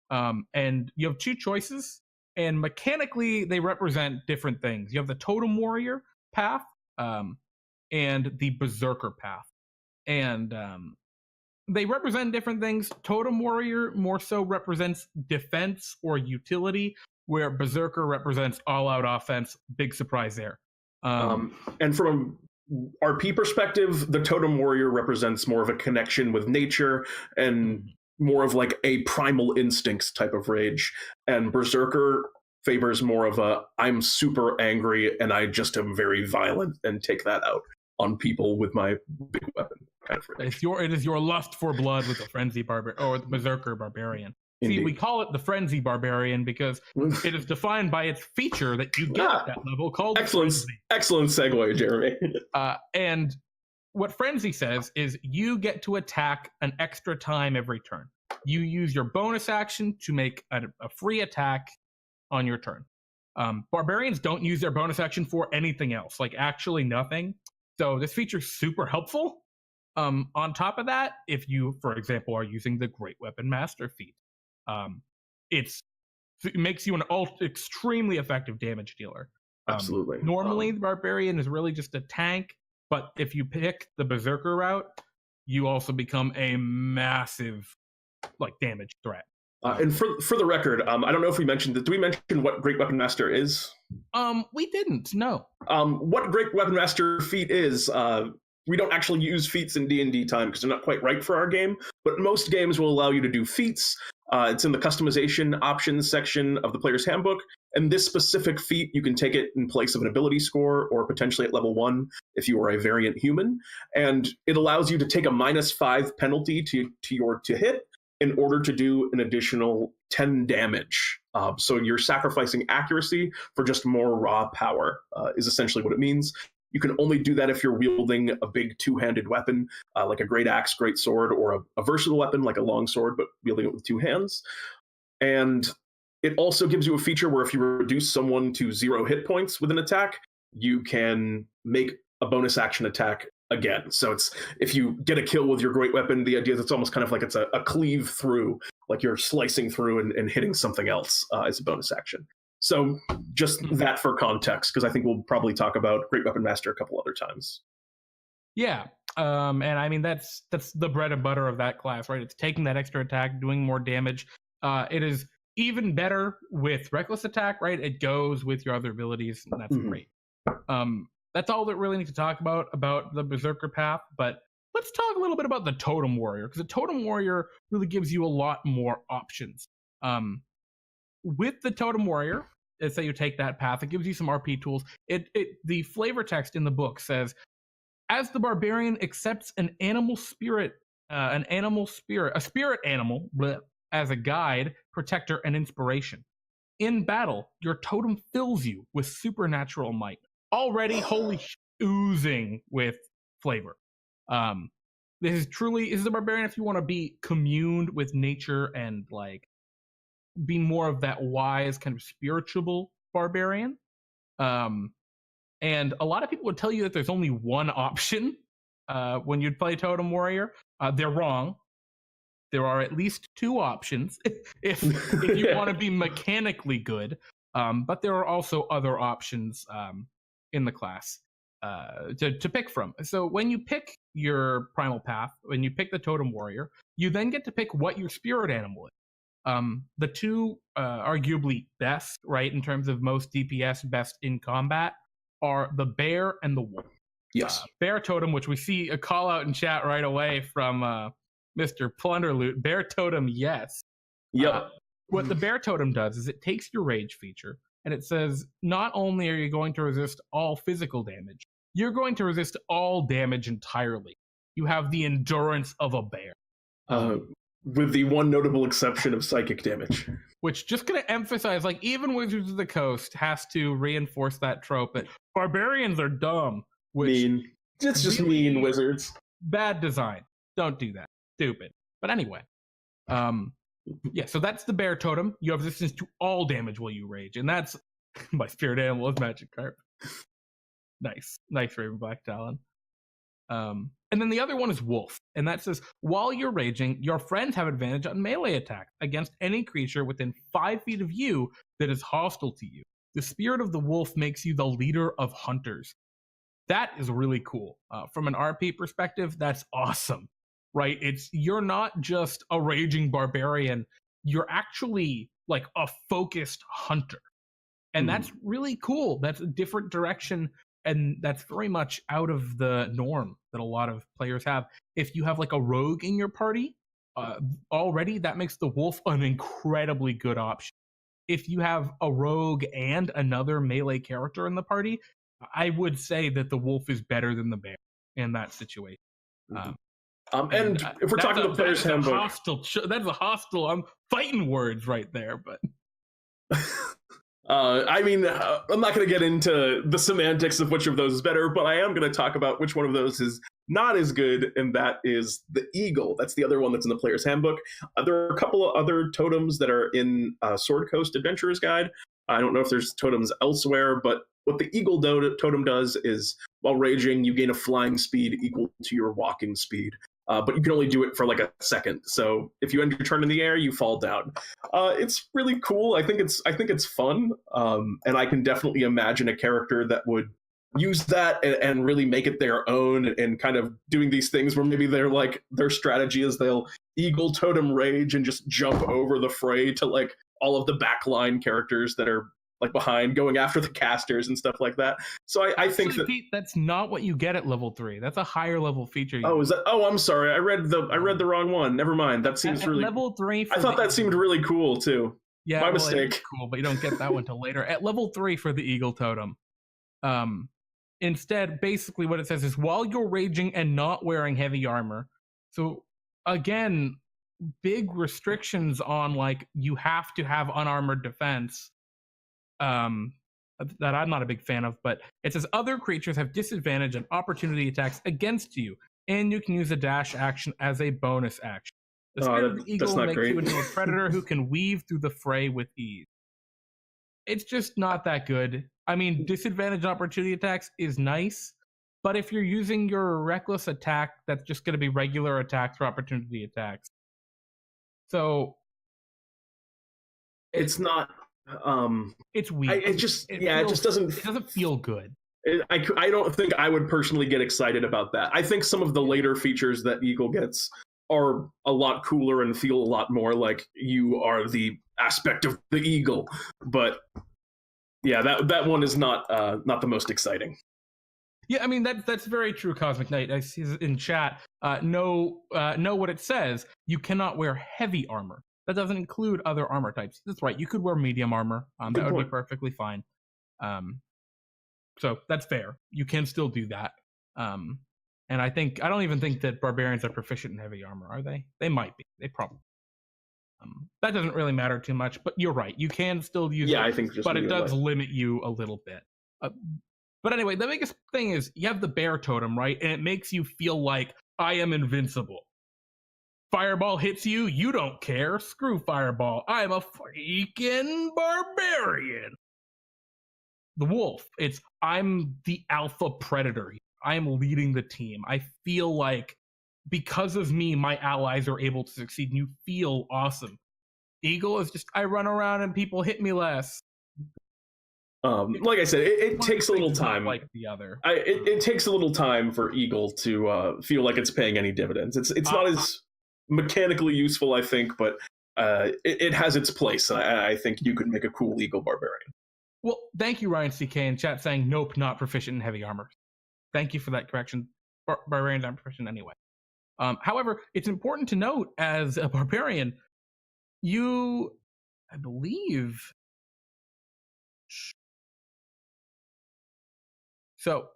And you have 2 choices. And mechanically, they represent different things. You have the Totem Warrior path and the Berserker path. And they represent different things. Totem Warrior more so represents defense or utility, where Berserker represents all-out offense. Big surprise there. And from an RP perspective, the Totem Warrior represents more of a connection with nature and more of like a primal instincts type of rage, and Berserker favors more of I'm super angry and I just am very violent and take that out on people with my big weapon kind of rage. It is your lust for blood with the Frenzy Barbarian, or the Berserker Barbarian. Indeed. See, we call it the Frenzy Barbarian because it is defined by its feature that you get at that level called excellent segue, Jeremy. And what Frenzy says is you get to attack an extra time every turn. You use your bonus action to make a free attack on your turn. Barbarians don't use their bonus action for anything else, like actually nothing. So this feature is super helpful. On top of that, if you, for example, are using the Great Weapon Master feat, it makes you an extremely effective damage dealer. Absolutely. Normally, the Barbarian is really just a tank, but if you pick the Berserker route, you also become a massive damage threat. And for the record, I don't know if we mentioned that. Do we mention what Great Weapon Master is? We didn't. No. What Great Weapon Master feat is? We don't actually use feats in DnDTime because they're not quite right for our game. But most games will allow you to do feats. It's in the customization options section of the player's handbook. And this specific feat, you can take it in place of an ability score or potentially at level 1 if you are a variant human. And it allows you to take a -5 penalty to hit in order to do an additional 10 damage. So you're sacrificing accuracy for just more raw power is essentially what it means. You can only do that if you're wielding a big two-handed weapon, like a great axe, great sword, or a versatile weapon like a long sword, but wielding it with two hands. And it also gives you a feature where if you reduce someone to 0 hit points with an attack, you can make a bonus action attack again. So it's if you get a kill with your great weapon, the idea is it's almost kind of like it's a cleave through, like you're slicing through and hitting something else as a bonus action. So just that for context, because I think we'll probably talk about Great Weapon Master a couple other times. Yeah, and I mean that's the bread and butter of that class, right? It's taking that extra attack, doing more damage. It is even better with reckless attack, right? It goes with your other abilities, and that's great. That's all that really need to talk about the Berserker path, but let's talk a little bit about the Totem Warrior, because the Totem Warrior really gives you a lot more options. With the Totem Warrior, let's say you take that path, it gives you some RP tools. The flavor text in the book says, as the Barbarian accepts a spirit animal, as a guide, protector, and inspiration. In battle, your totem fills you with supernatural might. Already oozing with flavor. This is the Barbarian if you want to be communed with nature and like be more of that wise kind of spiritual barbarian. And a lot of people would tell you that there's only one option when you'd play Totem Warrior. They're wrong. There are at least 2 options if you want to be mechanically good. But there are also other options in the class to pick from. So when you pick your primal path, when you pick the Totem Warrior, you then get to pick what your spirit animal is. The 2 arguably best, right, in terms of most DPS, best in combat, are the bear and the wolf. Yes. Bear Totem, which we see a call out in chat right away from Mr. Plunderloot. Bear Totem, yes. Yep. What the Bear Totem does is it takes your rage feature and it says, not only are you going to resist all physical damage, you're going to resist all damage entirely. You have the endurance of a bear. With the one notable exception of psychic damage. Which, just going to emphasize, like, even Wizards of the Coast has to reinforce that trope that barbarians are dumb. Which mean. It's just really mean, Wizards. Bad design. Don't do that. Stupid. But anyway. Yeah, so that's the Bear Totem. You have resistance to all damage while you rage. And that's my spirit animal is Magikarp. Nice. Nice, Raven Black Talon. And then the other one is Wolf. And that says, while you're raging, your friends have advantage on melee attacks against any creature within 5 feet of you that is hostile to you. The spirit of the wolf makes you the leader of hunters. That is really cool. From an RP perspective, that's awesome, right? You're not just a raging barbarian. You're actually like a focused hunter. And that's really cool. That's a different direction. And that's very much out of the norm that a lot of players have. If you have like a rogue in your party already, that makes the wolf an incredibly good option. If you have a rogue and another melee character in the party, I would say that the wolf is better than the bear in that situation. And if we're talking about players' handbook, that's a hostile. I'm fighting words right there, but. I mean, I'm not going to get into the semantics of which of those is better, but I am going to talk about which one of those is not as good, and that is the eagle. That's the other one that's in the player's handbook. There are a couple of other totems that are in Sword Coast Adventurer's Guide. I don't know if there's totems elsewhere, but what the eagle totem does is, while raging, you gain a flying speed equal to your walking speed. But you can only do it for like a second. So if you end your turn in the air, you fall down. It's really cool. I think it's fun, and I can definitely imagine a character that would use that and really make it their own, and kind of doing these things where maybe they're like their strategy is they'll eagle totem rage and just jump over the fray to like all of the backline characters that are like behind, going after the casters and stuff like that. So I think that Pete, that's not what you get at level 3. That's a higher level feature. Oh, is that? Oh, I'm sorry. I read the wrong one. Never mind. That seems really level 3. I thought that seemed really cool too. Yeah, my mistake. Cool, but you don't get that one till later. At level 3 for the eagle totem. Instead, basically what it says is while you're raging and not wearing heavy armor. So again, big restrictions on like you have to have unarmored defense. that I'm not a big fan of, but it says other creatures have disadvantage on opportunity attacks against you, and you can use a dash action as a bonus action. The spirit of the eagle makes great. you into a predator who can weave through the fray with ease. It's just not that good. I mean, disadvantage on opportunity attacks is nice, but if you're using your reckless attack, that's just going to be regular attacks for opportunity attacks. So it's not. It's weak. It just doesn't. It doesn't feel good. I don't think I would personally get excited about that. I think some of the later features that Eagle gets are a lot cooler and feel a lot more like you are the aspect of the eagle. But yeah, that one is not the most exciting. Yeah, I mean that's very true, Cosmic Knight. I see in chat. Know what it says. You cannot wear heavy armor. That doesn't include other armor types. That's right. You could wear medium armor. That would be perfectly fine. So that's fair. You can still do that. And I don't even think that barbarians are proficient in heavy armor, are they? They might be. They probably. That doesn't really matter too much, but you're right. You can still use it. Yeah, I think but it does limit you a little bit. But anyway, the biggest thing is you have the bear totem, right? And it makes you feel like I am invincible. Fireball hits you, you don't care. Screw Fireball. I'm a freaking barbarian. The wolf, I'm the alpha predator. I'm leading the team. I feel like because of me, my allies are able to succeed. And you feel awesome. Eagle is just I run around and people hit me less. Like I said, it takes a little time. Like the other, it takes a little time for Eagle to feel like it's paying any dividends. It's not as mechanically useful, I think, but it has its place. I think you could make a cool Eagle barbarian. Well, thank you, Ryan CK in chat saying nope, not proficient in heavy armor. Thank you for that correction. Barbarians aren't proficient anyway. However, it's important to note as a barbarian, I believe. So,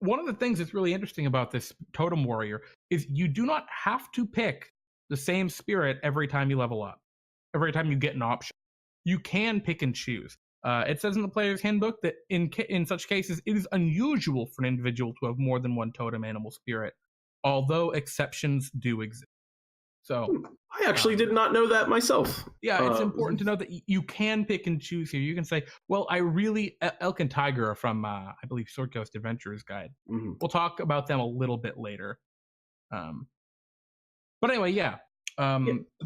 one of the things that's really interesting about this Totem Warrior is you do not have to pick the same spirit every time you level up, every time you get an option. You can pick and choose. It says in the player's handbook that in such cases, it is unusual for an individual to have more than one totem animal spirit, although exceptions do exist. So I actually did not know that myself. Yeah, it's important to know that you can pick and choose here. You can say, well, Elk and Tiger from, I believe, Sword Coast Adventurer's Guide. Mm-hmm. We'll talk about them a little bit later. But anyway, yeah. I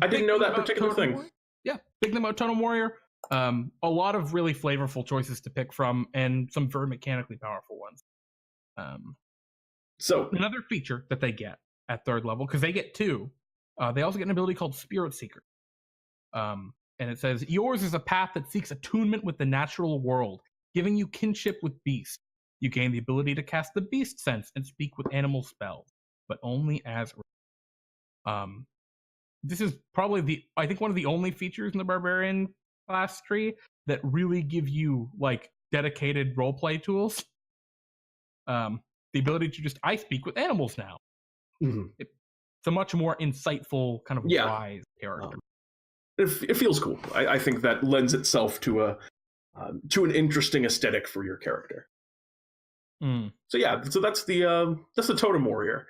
didn't know that particular thing. Warrior. Yeah, big thing about Totem Warrior. A lot of really flavorful choices to pick from and some very mechanically powerful ones. So another feature that they get at 3rd level, because they get 2, they also get an ability called Spirit Seeker. And it says, yours is a path that seeks attunement with the natural world, giving you kinship with beasts. You gain the ability to cast the beast sense and speak with animal spells, but only as... this is probably I think one of the only features in the Barbarian class tree that really give you like dedicated roleplay tools. The ability to just, I speak with animals now. Mm-hmm. It's a much more insightful kind of wise character. It feels cool. I think that lends itself to an interesting aesthetic for your character. So yeah, so that's the Totem Warrior.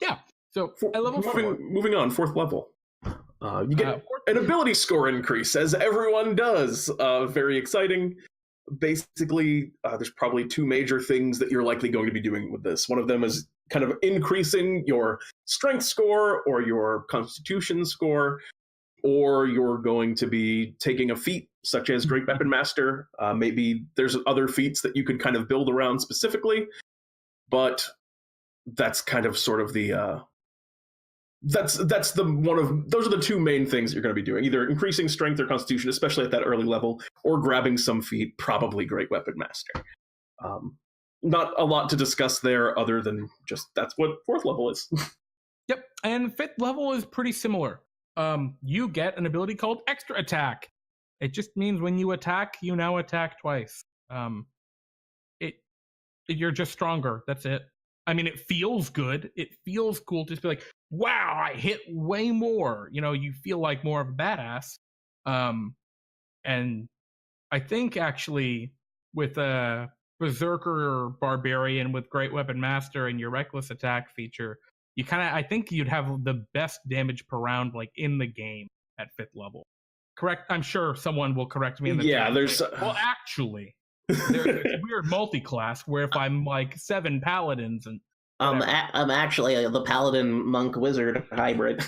Yeah. So at level moving on, 4th level. You get an ability score increase, as everyone does. Very exciting. Basically, there's probably 2 major things that you're likely going to be doing with this. One of them is kind of increasing your strength score or your constitution score, or you're going to be taking a feat such as Great Weapon Master. Maybe there's other feats that you could kind of build around specifically, but that's kind of sort of the those are the 2 main things you're going to be doing, either increasing strength or constitution, especially at that early level, or grabbing some feat, probably Great Weapon Master. Not a lot to discuss there other than just that's what 4th level is. Yep, and 5th level is pretty similar. You get an ability called Extra Attack. It just means when you attack, you now attack twice. You're just stronger. That's it. I mean, it feels good. It feels cool to just be like, wow, I hit way more. You feel like more of a badass. And I think actually with a Berserker Barbarian with Great Weapon Master and your Reckless Attack feature, I think you'd have the best damage per round like in the game at 5th level. Correct? I'm sure someone will correct me in the chat. There's well, actually, there's a weird multi-class where if I'm like 7 paladins and I'm actually the paladin monk wizard hybrid.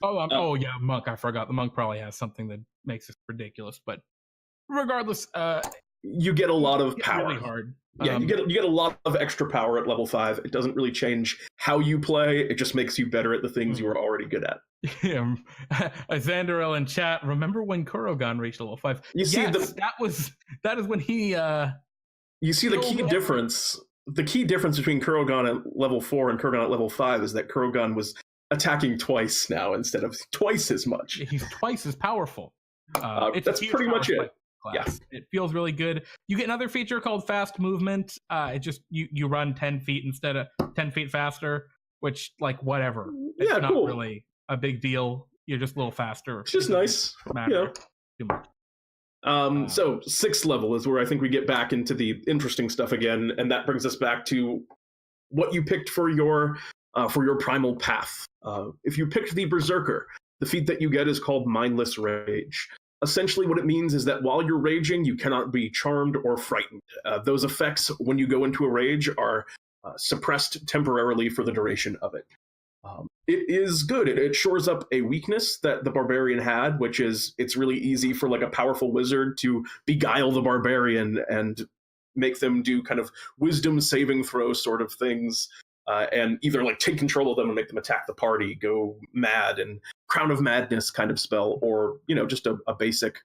Oh yeah, monk. I forgot. The monk probably has something that makes it ridiculous, but regardless, you get a lot of power. Really hard. Yeah, you get a lot of extra power at level 5. It doesn't really change how you play. It just makes you better at the things you are already good at. Yeah. Xanderel in chat. Remember when Kurogan reached level 5? You see, that is when he. You see the key difference. The key difference between Kurogan at level 4 and Kurogan at level 5 is that Kurogan was attacking twice now instead of twice as much. He's twice as powerful. That's pretty much it. Class. Yeah. It feels really good. You get another feature called fast movement. It just you run 10 feet instead of 10 feet faster, which like whatever. It's not really a big deal. You're just a little faster. It's just nice. Too much. So 6th level is where I think we get back into the interesting stuff again, and that brings us back to what you picked for your primal path. If you picked the Berserker, the feat that you get is called Mindless Rage. Essentially what it means is that while you're raging, you cannot be charmed or frightened. Those effects, when you go into a rage, are suppressed temporarily for the duration of it. It is good. It shores up a weakness that the Barbarian had, which is it's really easy for like a powerful wizard to beguile the Barbarian and make them do kind of wisdom saving throw sort of things, and either like take control of them and make them attack the party, go mad, and Crown of Madness kind of spell, or just a basic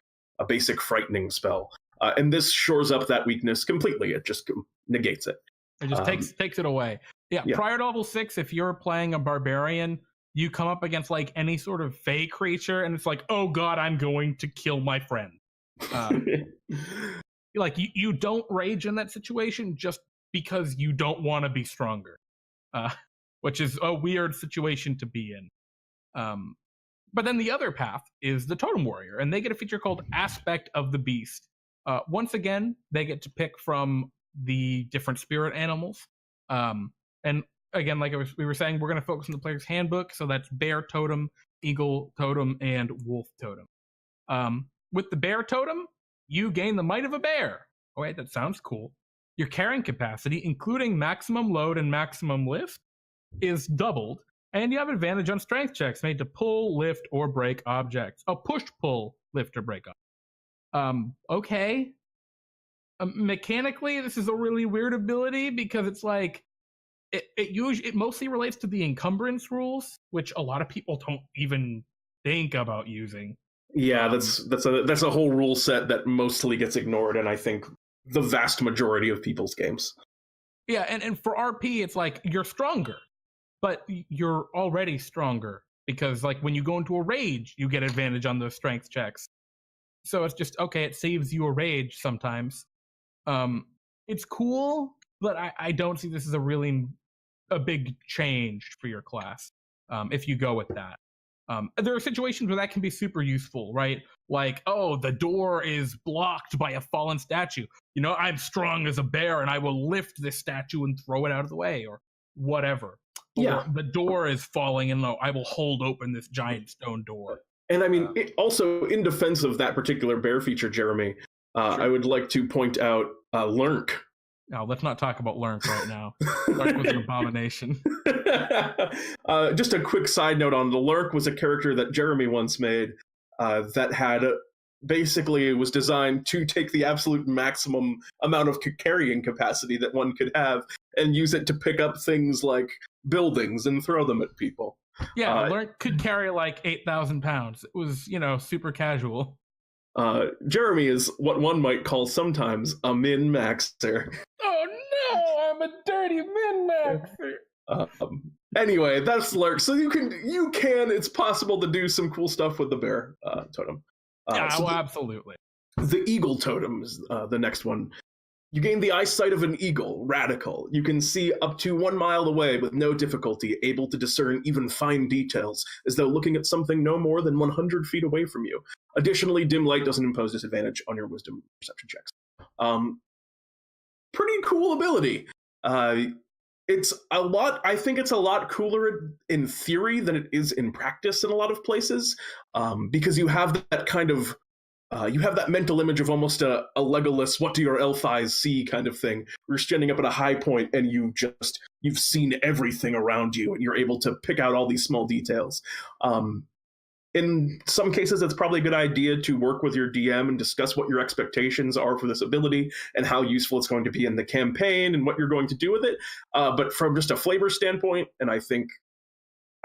frightening spell. And this shores up that weakness completely. It just negates it. It just takes it away. Yeah, prior to level 6, if you're playing a Barbarian, you come up against like any sort of fey creature, and it's like, oh god, I'm going to kill my friend. Like you don't rage in that situation just because you don't want to be stronger, which is a weird situation to be in. But then the other path is the Totem Warrior, and they get a feature called Aspect of the Beast. Once again, they get to pick from the different spirit animals. And again, like we were saying, we're going to focus on the player's handbook. So that's Bear Totem, Eagle Totem, and Wolf Totem. With the Bear Totem, you gain the might of a bear. Oh, wait, that sounds cool. Your carrying capacity, including maximum load and maximum lift, is doubled. And you have advantage on strength checks made to pull, lift, or break objects. Oh, push, pull, lift, or break objects. Okay. Mechanically, this is a really weird ability because it's like it mostly relates to the encumbrance rules, which a lot of people don't even think about using. Yeah, that's a whole rule set that mostly gets ignored, and I think the vast majority of people's games. Yeah, and for RP, it's like you're stronger, but you're already stronger because like when you go into a rage, you get advantage on those strength checks. So it's just okay. It saves you a rage sometimes. It's cool, but I don't see this as a big change for your class if you go with that. There are situations where that can be super useful, right? Like, oh, the door is blocked by a fallen statue. I'm strong as a bear and I will lift this statue and throw it out of the way or whatever. Yeah. Or the door is falling and I will hold open this giant stone door. And I mean, also in defense of that particular bear feature, Jeremy, sure. I would like to point out Lurk. No, let's not talk about Lurk right now. Lurk was an abomination. Just a quick side note on the Lurk was a character that Jeremy once made that had basically was designed to take the absolute maximum amount of carrying capacity that one could have and use it to pick up things like buildings and throw them at people. Yeah, Lurk could carry like 8,000 pounds. It was, super casual. Jeremy is what one might call sometimes a min-maxer. Oh no, I'm a dirty min-maxer. Anyway, that's Lurk. So it's possible to do some cool stuff with the bear totem. Absolutely. The Eagle Totem is the next one. You gain the eyesight of an eagle, radical. You can see up to 1 mile away with no difficulty, able to discern even fine details, as though looking at something no more than 100 feet away from you. Additionally, dim light doesn't impose disadvantage on your wisdom perception checks. Pretty cool ability. It's a lot. I think it's a lot cooler in theory than it is in practice in a lot of places, because you have that kind of you have that mental image of almost a Legolas, what do your elf eyes see kind of thing. You're standing up at a high point and you've seen everything around you and you're able to pick out all these small details. In some cases, it's probably a good idea to work with your DM and discuss what your expectations are for this ability and how useful it's going to be in the campaign and what you're going to do with it. But from just a flavor standpoint, and I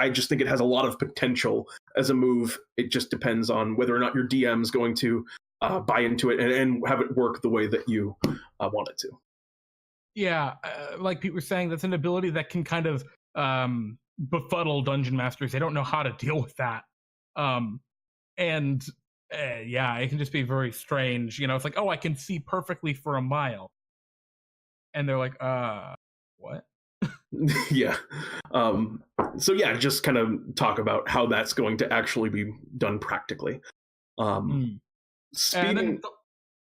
just think it has a lot of potential as a move. It just depends on whether or not your DM is going to buy into it and have it work the way that you want it to. Yeah, like Pete was saying, that's an ability that can kind of befuddle dungeon masters. They don't know how to deal with that. Yeah, it can just be very strange. You know, it's like, oh, I can see perfectly for a mile. And they're like, what? Yeah. So yeah, just kind of talk about how that's going to actually be done practically. Speeding.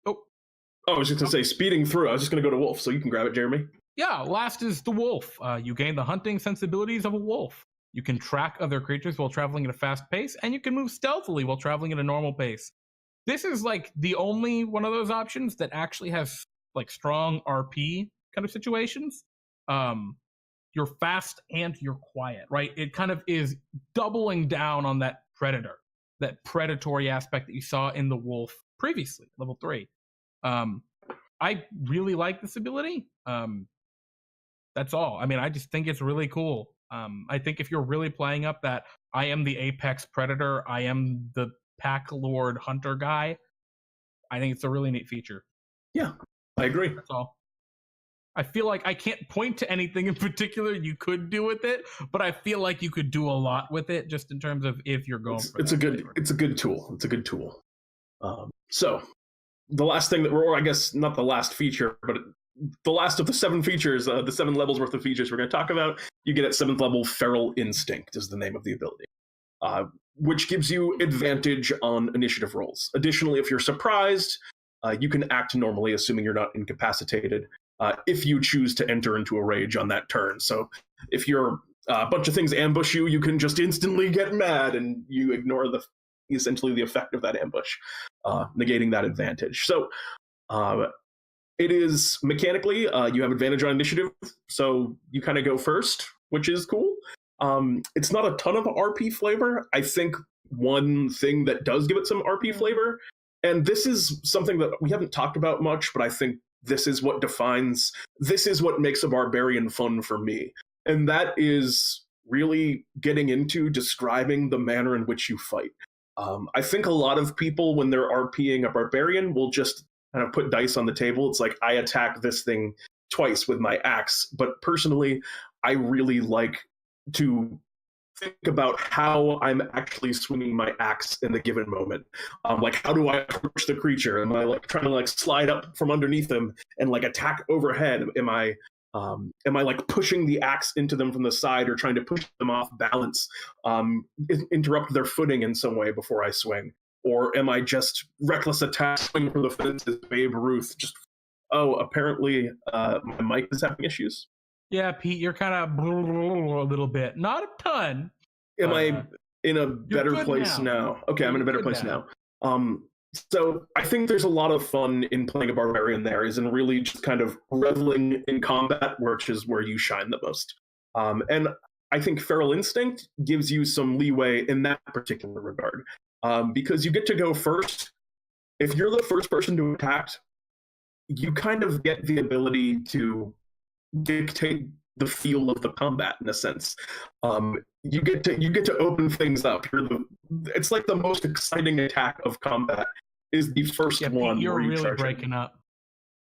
I was just going to say, speeding through. I was just going to go to Wolf, so you can grab it, Jeremy. Yeah, last is the Wolf. You gain the hunting sensibilities of a wolf. You can track other creatures while traveling at a fast pace, and you can move stealthily while traveling at a normal pace. This is like the only one of those options that actually has like strong RP kind of situations. You're fast and you're quiet, right? It kind of is doubling down on that predator, that predatory aspect that you saw in the wolf previously, level 3. I really like this ability. That's all. I mean, I just think it's really cool. I think if you're really playing up that I am the apex predator, I am the pack lord hunter guy, I think it's a really neat feature. Yeah, I agree. That's all. I feel like I can't point to anything in particular you could do with it, but I feel like you could do a lot with it just in terms of if you're going for it's a good tool. It's a good tool. So the last thing or I guess not the last feature, but the last of the 7 features, the 7 levels worth of features we're going to talk about, you get at 7th level. Feral Instinct is the name of the ability, which gives you advantage on initiative rolls. Additionally, if you're surprised, you can act normally, assuming you're not incapacitated, if you choose to enter into a rage on that turn. So if a bunch of things ambush you, you can just instantly get mad and you ignore essentially the effect of that ambush, negating that advantage. So it is mechanically, you have advantage on initiative, so you kind of go first, which is cool. It's not a ton of RP flavor. I think one thing that does give it some RP flavor, and this is something that we haven't talked about much, but I think this is what makes a barbarian fun for me. And that is really getting into describing the manner in which you fight. I think a lot of people, when they're RPing a barbarian, will just kind of put dice on the table. It's like, I attack this thing twice with my axe. But personally, I really like to think about how I'm actually swinging my axe in the given moment. Like, how do I approach the creature? Am I like trying to like slide up from underneath them and like attack overhead? Am I like pushing the axe into them from the side or trying to push them off balance, interrupt their footing in some way before I swing? Or am I just reckless attack, swing for the fences, Babe Ruth? Apparently my mic is having issues. Yeah, Pete, you're kind of a little bit, not a ton. Am I in a better place now? Okay, I'm in a better place now. So I think there's a lot of fun in playing a barbarian there, is in really just kind of reveling in combat, which is where you shine the most. And I think Feral Instinct gives you some leeway in that particular regard, because you get to go first. If you're the first person to attack, you kind of get the ability to dictate the feel of the combat in a sense. You get to open things up. It's like the most exciting attack of combat is the first one. You're really breaking up.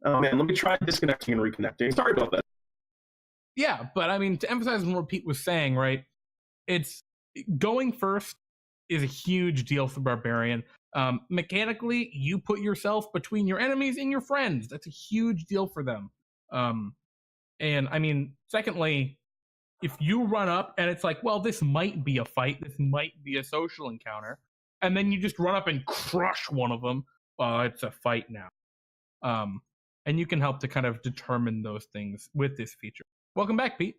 Oh man, let me try disconnecting and reconnecting. Sorry about that. Yeah, but I mean, to emphasize what Pete was saying, right? It's going first is a huge deal for Barbarian. Mechanically, you put yourself between your enemies and your friends. That's a huge deal for them. And I mean, secondly, if you run up and it's like, well, this might be a fight, this might be a social encounter, and then you just run up and crush one of them, well, it's a fight now. And you can help to kind of determine those things with this feature. Welcome back, Pete.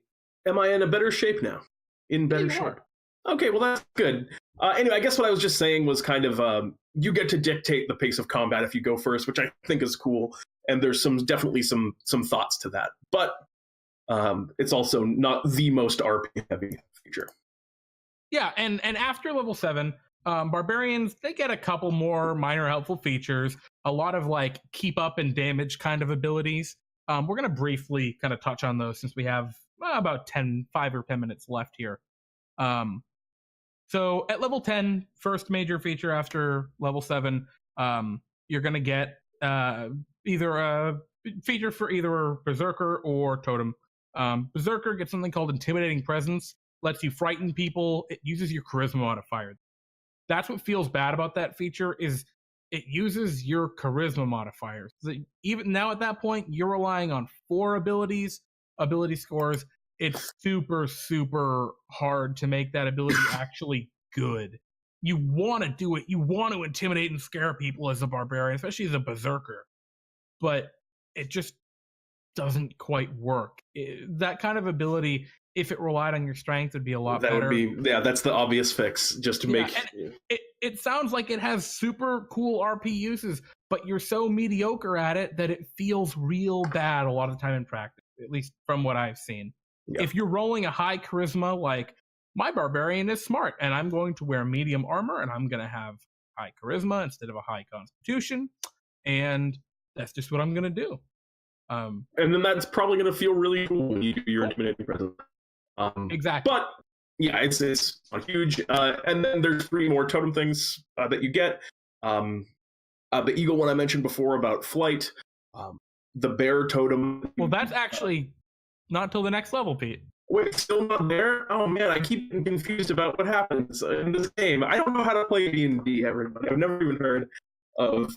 Am I in a better shape now? In better shape? Okay, well, that's good. Anyway, I guess what I was just saying was kind of you get to dictate the pace of combat if you go first, which I think is cool. And there's definitely some thoughts to that. But it's also not the most RP heavy feature. Yeah, and after level 7, Barbarians, they get a couple more minor helpful features, a lot of like keep up and damage kind of abilities. We're going to briefly kind of touch on those since we have about 5 or 10 minutes left here. So at level 10, first major feature after level 7, you're going to get either a feature for either Berserker or Totem. Berserker gets something called Intimidating Presence, lets you frighten people. It uses your charisma modifier. That's what feels bad about that feature, is it uses your charisma modifiers. So even now at that point, you're relying on 4 ability scores. It's super, super hard to make that ability actually good. You want to do it. You want to intimidate and scare people as a barbarian, especially as a berserker. But it just doesn't quite work. That kind of ability, if it relied on your strength, would be a lot better. That's the obvious fix, just to make... It sounds like it has super cool RP uses, but you're so mediocre at it that it feels real bad a lot of the time in practice, at least from what I've seen. Yeah. If you're rolling a high charisma, like, my barbarian is smart, and I'm going to wear medium armor, and I'm going to have high charisma instead of a high constitution, and that's just what I'm going to do. And then that's probably going to feel really cool when you do your intimidating presence. Exactly. But yeah, it's not huge. And then there's 3 more totem things that you get. The eagle one I mentioned before about flight. The bear totem. Well, that's actually not till the next level, Pete. Wait, still not there? Oh man, I keep getting confused about what happens in this game. I don't know how to play D&D, everybody. I've never even heard of...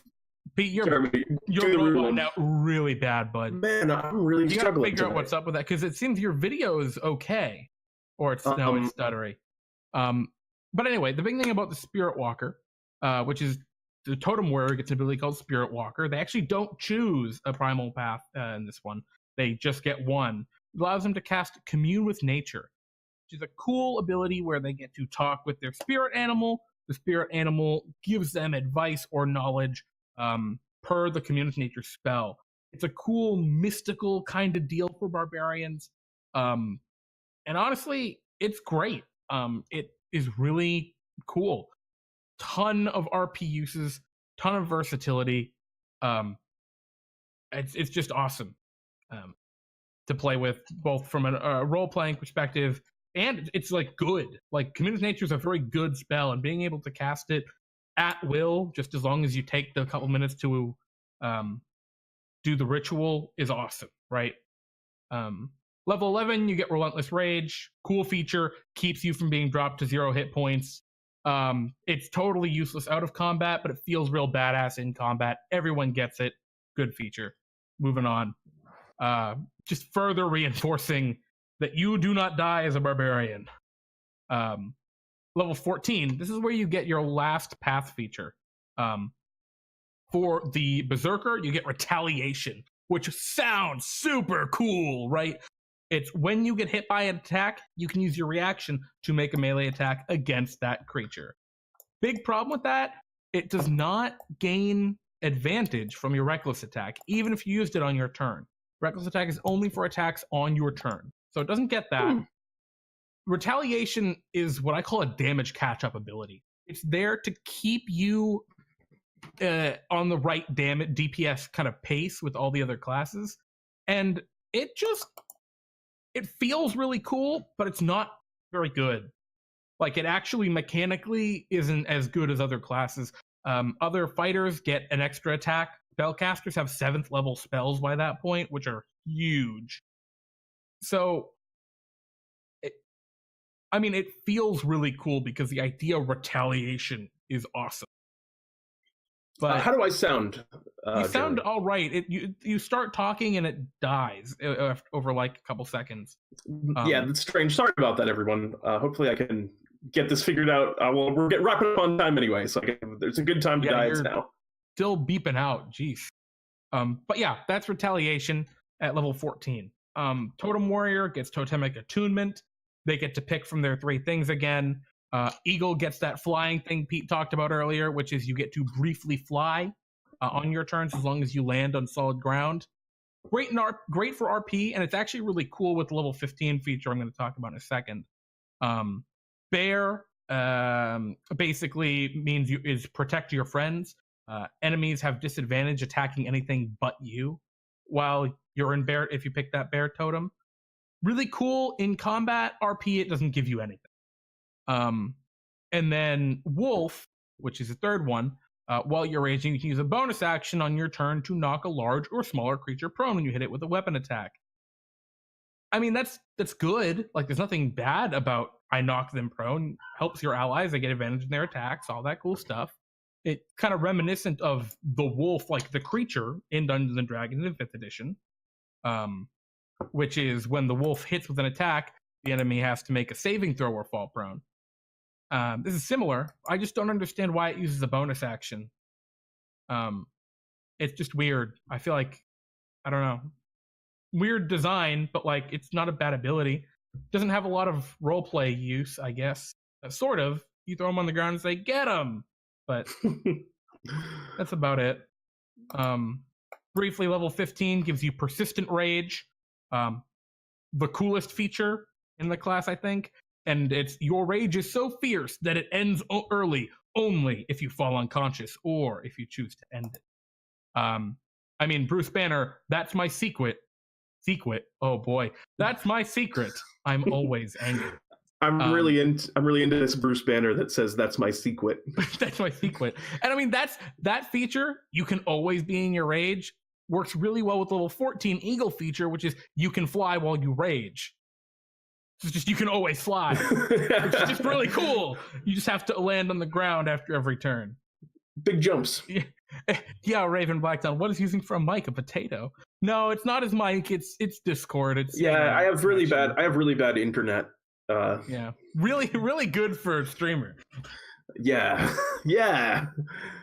Pete, you're rolling out really bad, bud. Man, I'm really struggling. You gotta figure out what's up with that, because it seems your video is okay, or it's it's stuttery. But anyway, the big thing about the Spirit Walker, which is the totem wearer, gets an ability called Spirit Walker. They actually don't choose a primal path in this one. They just get one. It allows them to cast Commune with Nature, which is a cool ability where they get to talk with their spirit animal. The spirit animal gives them advice or knowledge per the Commune with Nature spell. It's a cool, mystical kind of deal for barbarians. And honestly, it's great. It is really cool. Ton of RP uses, ton of versatility. It's just awesome to play with, both from a role-playing perspective, and it's like good. Like, Commune with Nature is a very good spell, and being able to cast it at will, just as long as you take the couple minutes to do the ritual, is awesome, right? Level 11, you get Relentless Rage. Cool feature, keeps you from being dropped to 0 hit points. It's totally useless out of combat, but it feels real badass in combat. Everyone gets it. Good feature. Moving on. Just further reinforcing that you do not die as a barbarian. Level 14, this is where you get your last path feature. For the Berserker, you get Retaliation, which sounds super cool, right? It's when you get hit by an attack, you can use your reaction to make a melee attack against that creature. Big problem with that, it does not gain advantage from your reckless attack, even if you used it on your turn. Reckless attack is only for attacks on your turn, so it doesn't get that. Retaliation is what I call a damage catch-up ability. It's there to keep you on the right DPS kind of pace with all the other classes, and it feels really cool, but it's not very good. Like, it actually mechanically isn't as good as other classes. Other fighters get an extra attack. Spellcasters have 7th level spells by that point, which are huge. So, it feels really cool because the idea of retaliation is awesome. But how do I sound? you sound Jeremy? all right. You start talking and it dies over like a couple seconds. Yeah, that's strange. Sorry about that, everyone. Hopefully, I can get this figured out. Well, we're wrapping up on time anyway, so there's a good time to die. It's now. Still beeping out. Jeez. But yeah, that's Retaliation at level 14. Totem Warrior gets Totemic Attunement. They get to pick from their 3 things again. Eagle gets that flying thing Pete talked about earlier, which is you get to briefly fly on your turns as long as you land on solid ground. Great for RP, and it's actually really cool with the level 15 feature I'm going to talk about in a second. Bear basically means is protect your friends. Enemies have disadvantage attacking anything but you while you're in bear if you pick that bear totem. Really cool in combat. RP, it doesn't give you anything. And then Wolf, which is the third one, while you're raging, you can use a bonus action on your turn to knock a large or smaller creature prone when you hit it with a weapon attack. I mean, that's good. Like, there's nothing bad about I knock them prone. Helps your allies. They get advantage in their attacks, all that cool stuff. It kind of reminiscent of the wolf, like the creature in Dungeons and Dragons in 5th edition, which is when the wolf hits with an attack, the enemy has to make a saving throw or fall prone. This is similar. I just don't understand why it uses a bonus action. It's just weird. I feel like, I don't know. Weird design, but like it's not a bad ability. Doesn't have a lot of roleplay use, I guess. Sort of. You throw them on the ground and say, get them! But that's about it. Briefly, level 15 gives you Persistent Rage. The coolest feature in the class, I think. And it's your rage is so fierce that it ends early only if you fall unconscious or if you choose to end it. I mean, Bruce Banner, that's my secret. Oh boy, that's my secret. I'm always angry. I'm really into this Bruce Banner that says that's my secret. That's my secret. And I mean, that feature, you can always be in your rage, works really well with level 14 Eagle feature, which is you can fly while you rage. It's just you can always fly. It's just really cool. You just have to land on the ground after every turn. Big jumps. Yeah, Raven Blacktown. What is using for a mic? A potato? No, it's not his mic. It's Discord. I have really bad internet. Yeah, really good for a streamer. Yeah.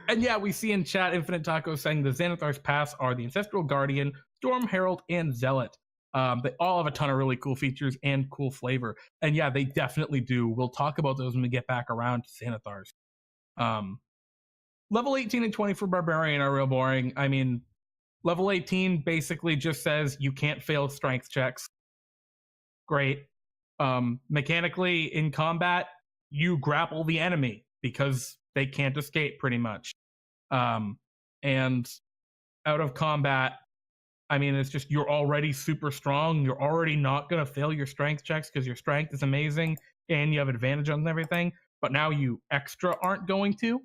And yeah, we see in chat Infinite Taco saying the Xanathar's Pass are the Ancestral Guardian, Storm Herald, and Zealot. They all have a ton of really cool features and cool flavor. And yeah, they definitely do. We'll talk about those when we get back around to Xanathar's. Level 18 and 20 for Barbarian are real boring. I mean, level 18 basically just says you can't fail strength checks. Great. Mechanically, in combat, you grapple the enemy because they can't escape pretty much. And out of combat, I mean, it's just you're already super strong. You're already not going to fail your strength checks because your strength is amazing and you have advantage on everything. But now you extra aren't going to.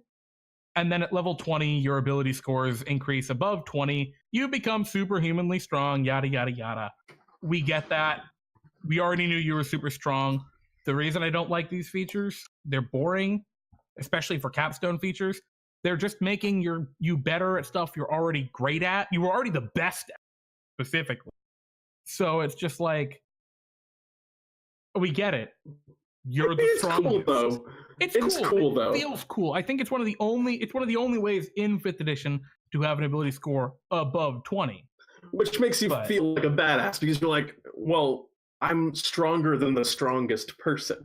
And then at level 20, your ability scores increase above 20. You become superhumanly strong, yada, yada, yada. We get that. We already knew you were super strong. The reason I don't like these features, they're boring, especially for capstone features. They're just making you better at stuff you're already great at. You were already the best at, specifically. So it's just like, we get it. You're the strongest. Cool, though. It's cool though. It feels cool. I think it's one of the only ways in 5th edition to have an ability score above 20. Which makes you feel like a badass because you're like, well, I'm stronger than the strongest person.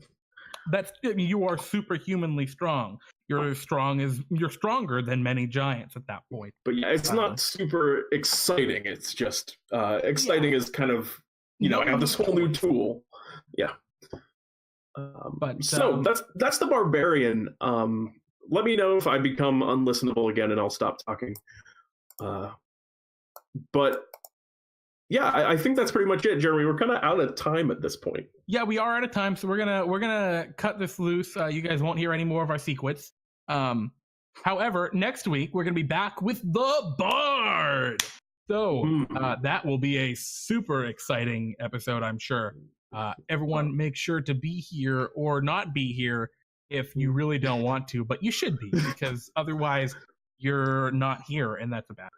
You are superhumanly strong. You're stronger than many giants at that point. But yeah, it's not super exciting. It's just exciting is kind of I have this whole new tool. Yeah. So that's the Barbarian. Let me know if I become unlistenable again, and I'll stop talking. But yeah, I think that's pretty much it, Jeremy. We're kind of out of time at this point. Yeah, we are out of time, so we're gonna cut this loose. You guys won't hear any more of our secrets. However, next week we're gonna be back with the Bard. So that will be a super exciting episode, I'm sure. Everyone make sure to be here or not be here if you really don't want to, but you should be, because otherwise you're not here, and that's a bad.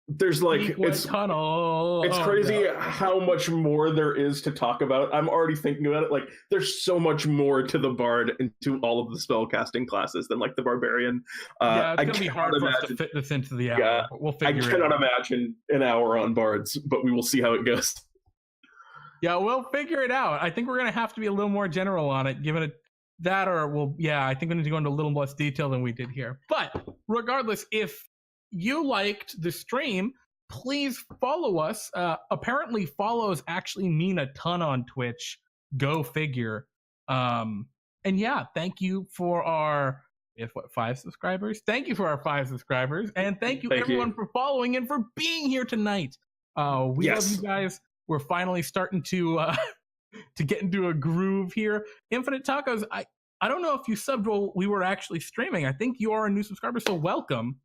There's like tunnel. It's crazy how much more there is to talk about. I'm already thinking about it. Like, there's so much more to the bard and to all of the spellcasting classes than like the barbarian. It's gonna be hard for us to fit this into the hour. Yeah, but we'll figure it out. I cannot imagine an hour on bards, but we will see how it goes. Yeah, we'll figure it out. I think we're gonna have to be a little more general on it, given it that, or I think we need to go into a little less detail than we did here. But regardless, if you liked the stream, please follow us. Apparently follows actually mean a ton on Twitch. Go figure. And yeah, thank you for our 5 subscribers. Thank you for our 5 subscribers, and thank you everyone for following and for being here tonight. We love you guys. We're finally starting to get into a groove here. Infinite Tacos, I don't know if you subbed while we were actually streaming. I think you are a new subscriber, so welcome.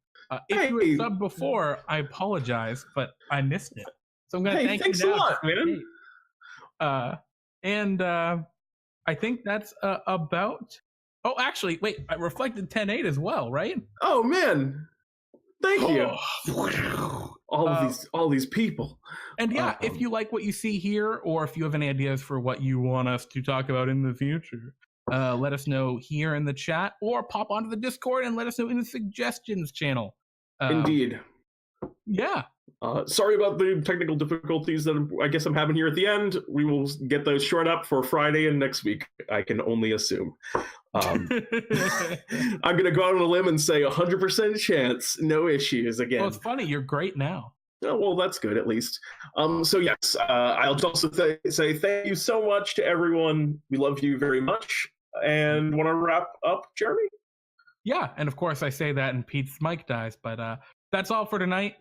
If you had subbed before, I apologize, but I missed it. So I'm going to thank you now. Thanks a lot, man. And I think that's about... Oh, actually, wait, I reflected 10-8 as well, right? Oh, man. Thank you. All these people. And yeah, if you like what you see here, or if you have any ideas for what you want us to talk about in the future, let us know here in the chat, or pop onto the Discord and let us know in the suggestions channel. Indeed. Yeah. Sorry about the technical difficulties that I guess I'm having here at the end. We will get those short up for Friday and next week, I can only assume. I'm going to go out on a limb and say 100% chance, no issues again. Well, it's funny. You're great now. Oh, well, that's good, at least. So yes, I'll also say thank you so much to everyone. We love you very much. And want to wrap up, Jeremy? Yeah, and of course I say that and Pete's mic dies, but that's all for tonight.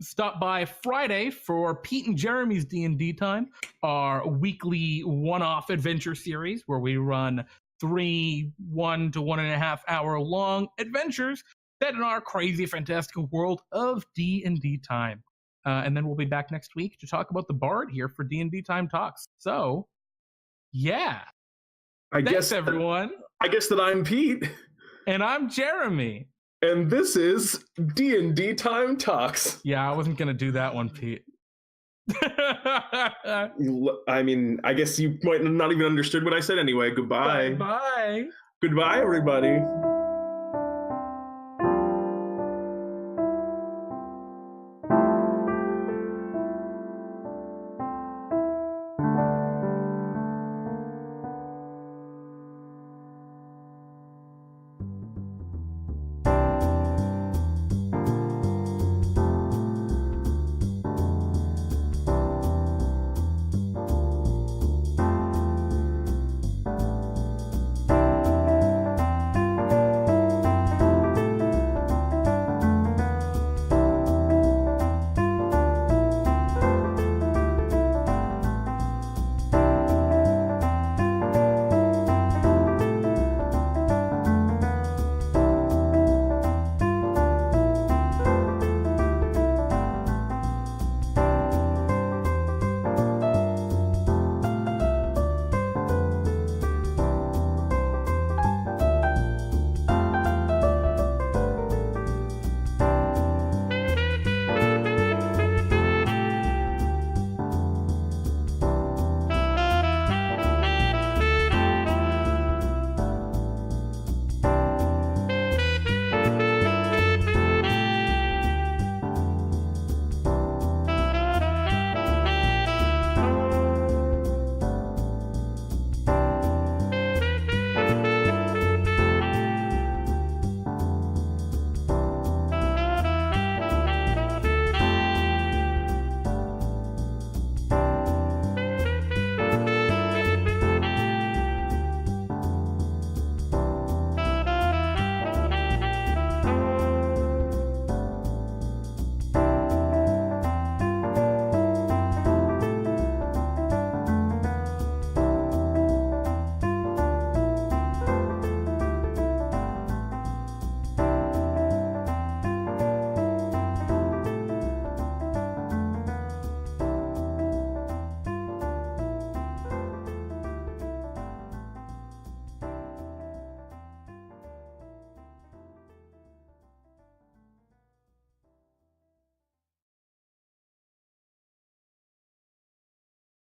Stop by Friday for Pete and Jeremy's D&D Time, our weekly one-off adventure series where we run 3 1 to 1.5 hour long adventures set in our crazy, fantastical world of D&D Time. And then we'll be back next week to talk about the Bard here for D&D Time Talks. So, yeah. Thanks, everyone. I guess that I'm Pete. And I'm Jeremy. And this is DnDTime Talks. Yeah, I wasn't going to do that one, Pete. I mean, I guess you might not even understood what I said anyway. Goodbye. Bye. Goodbye, everybody.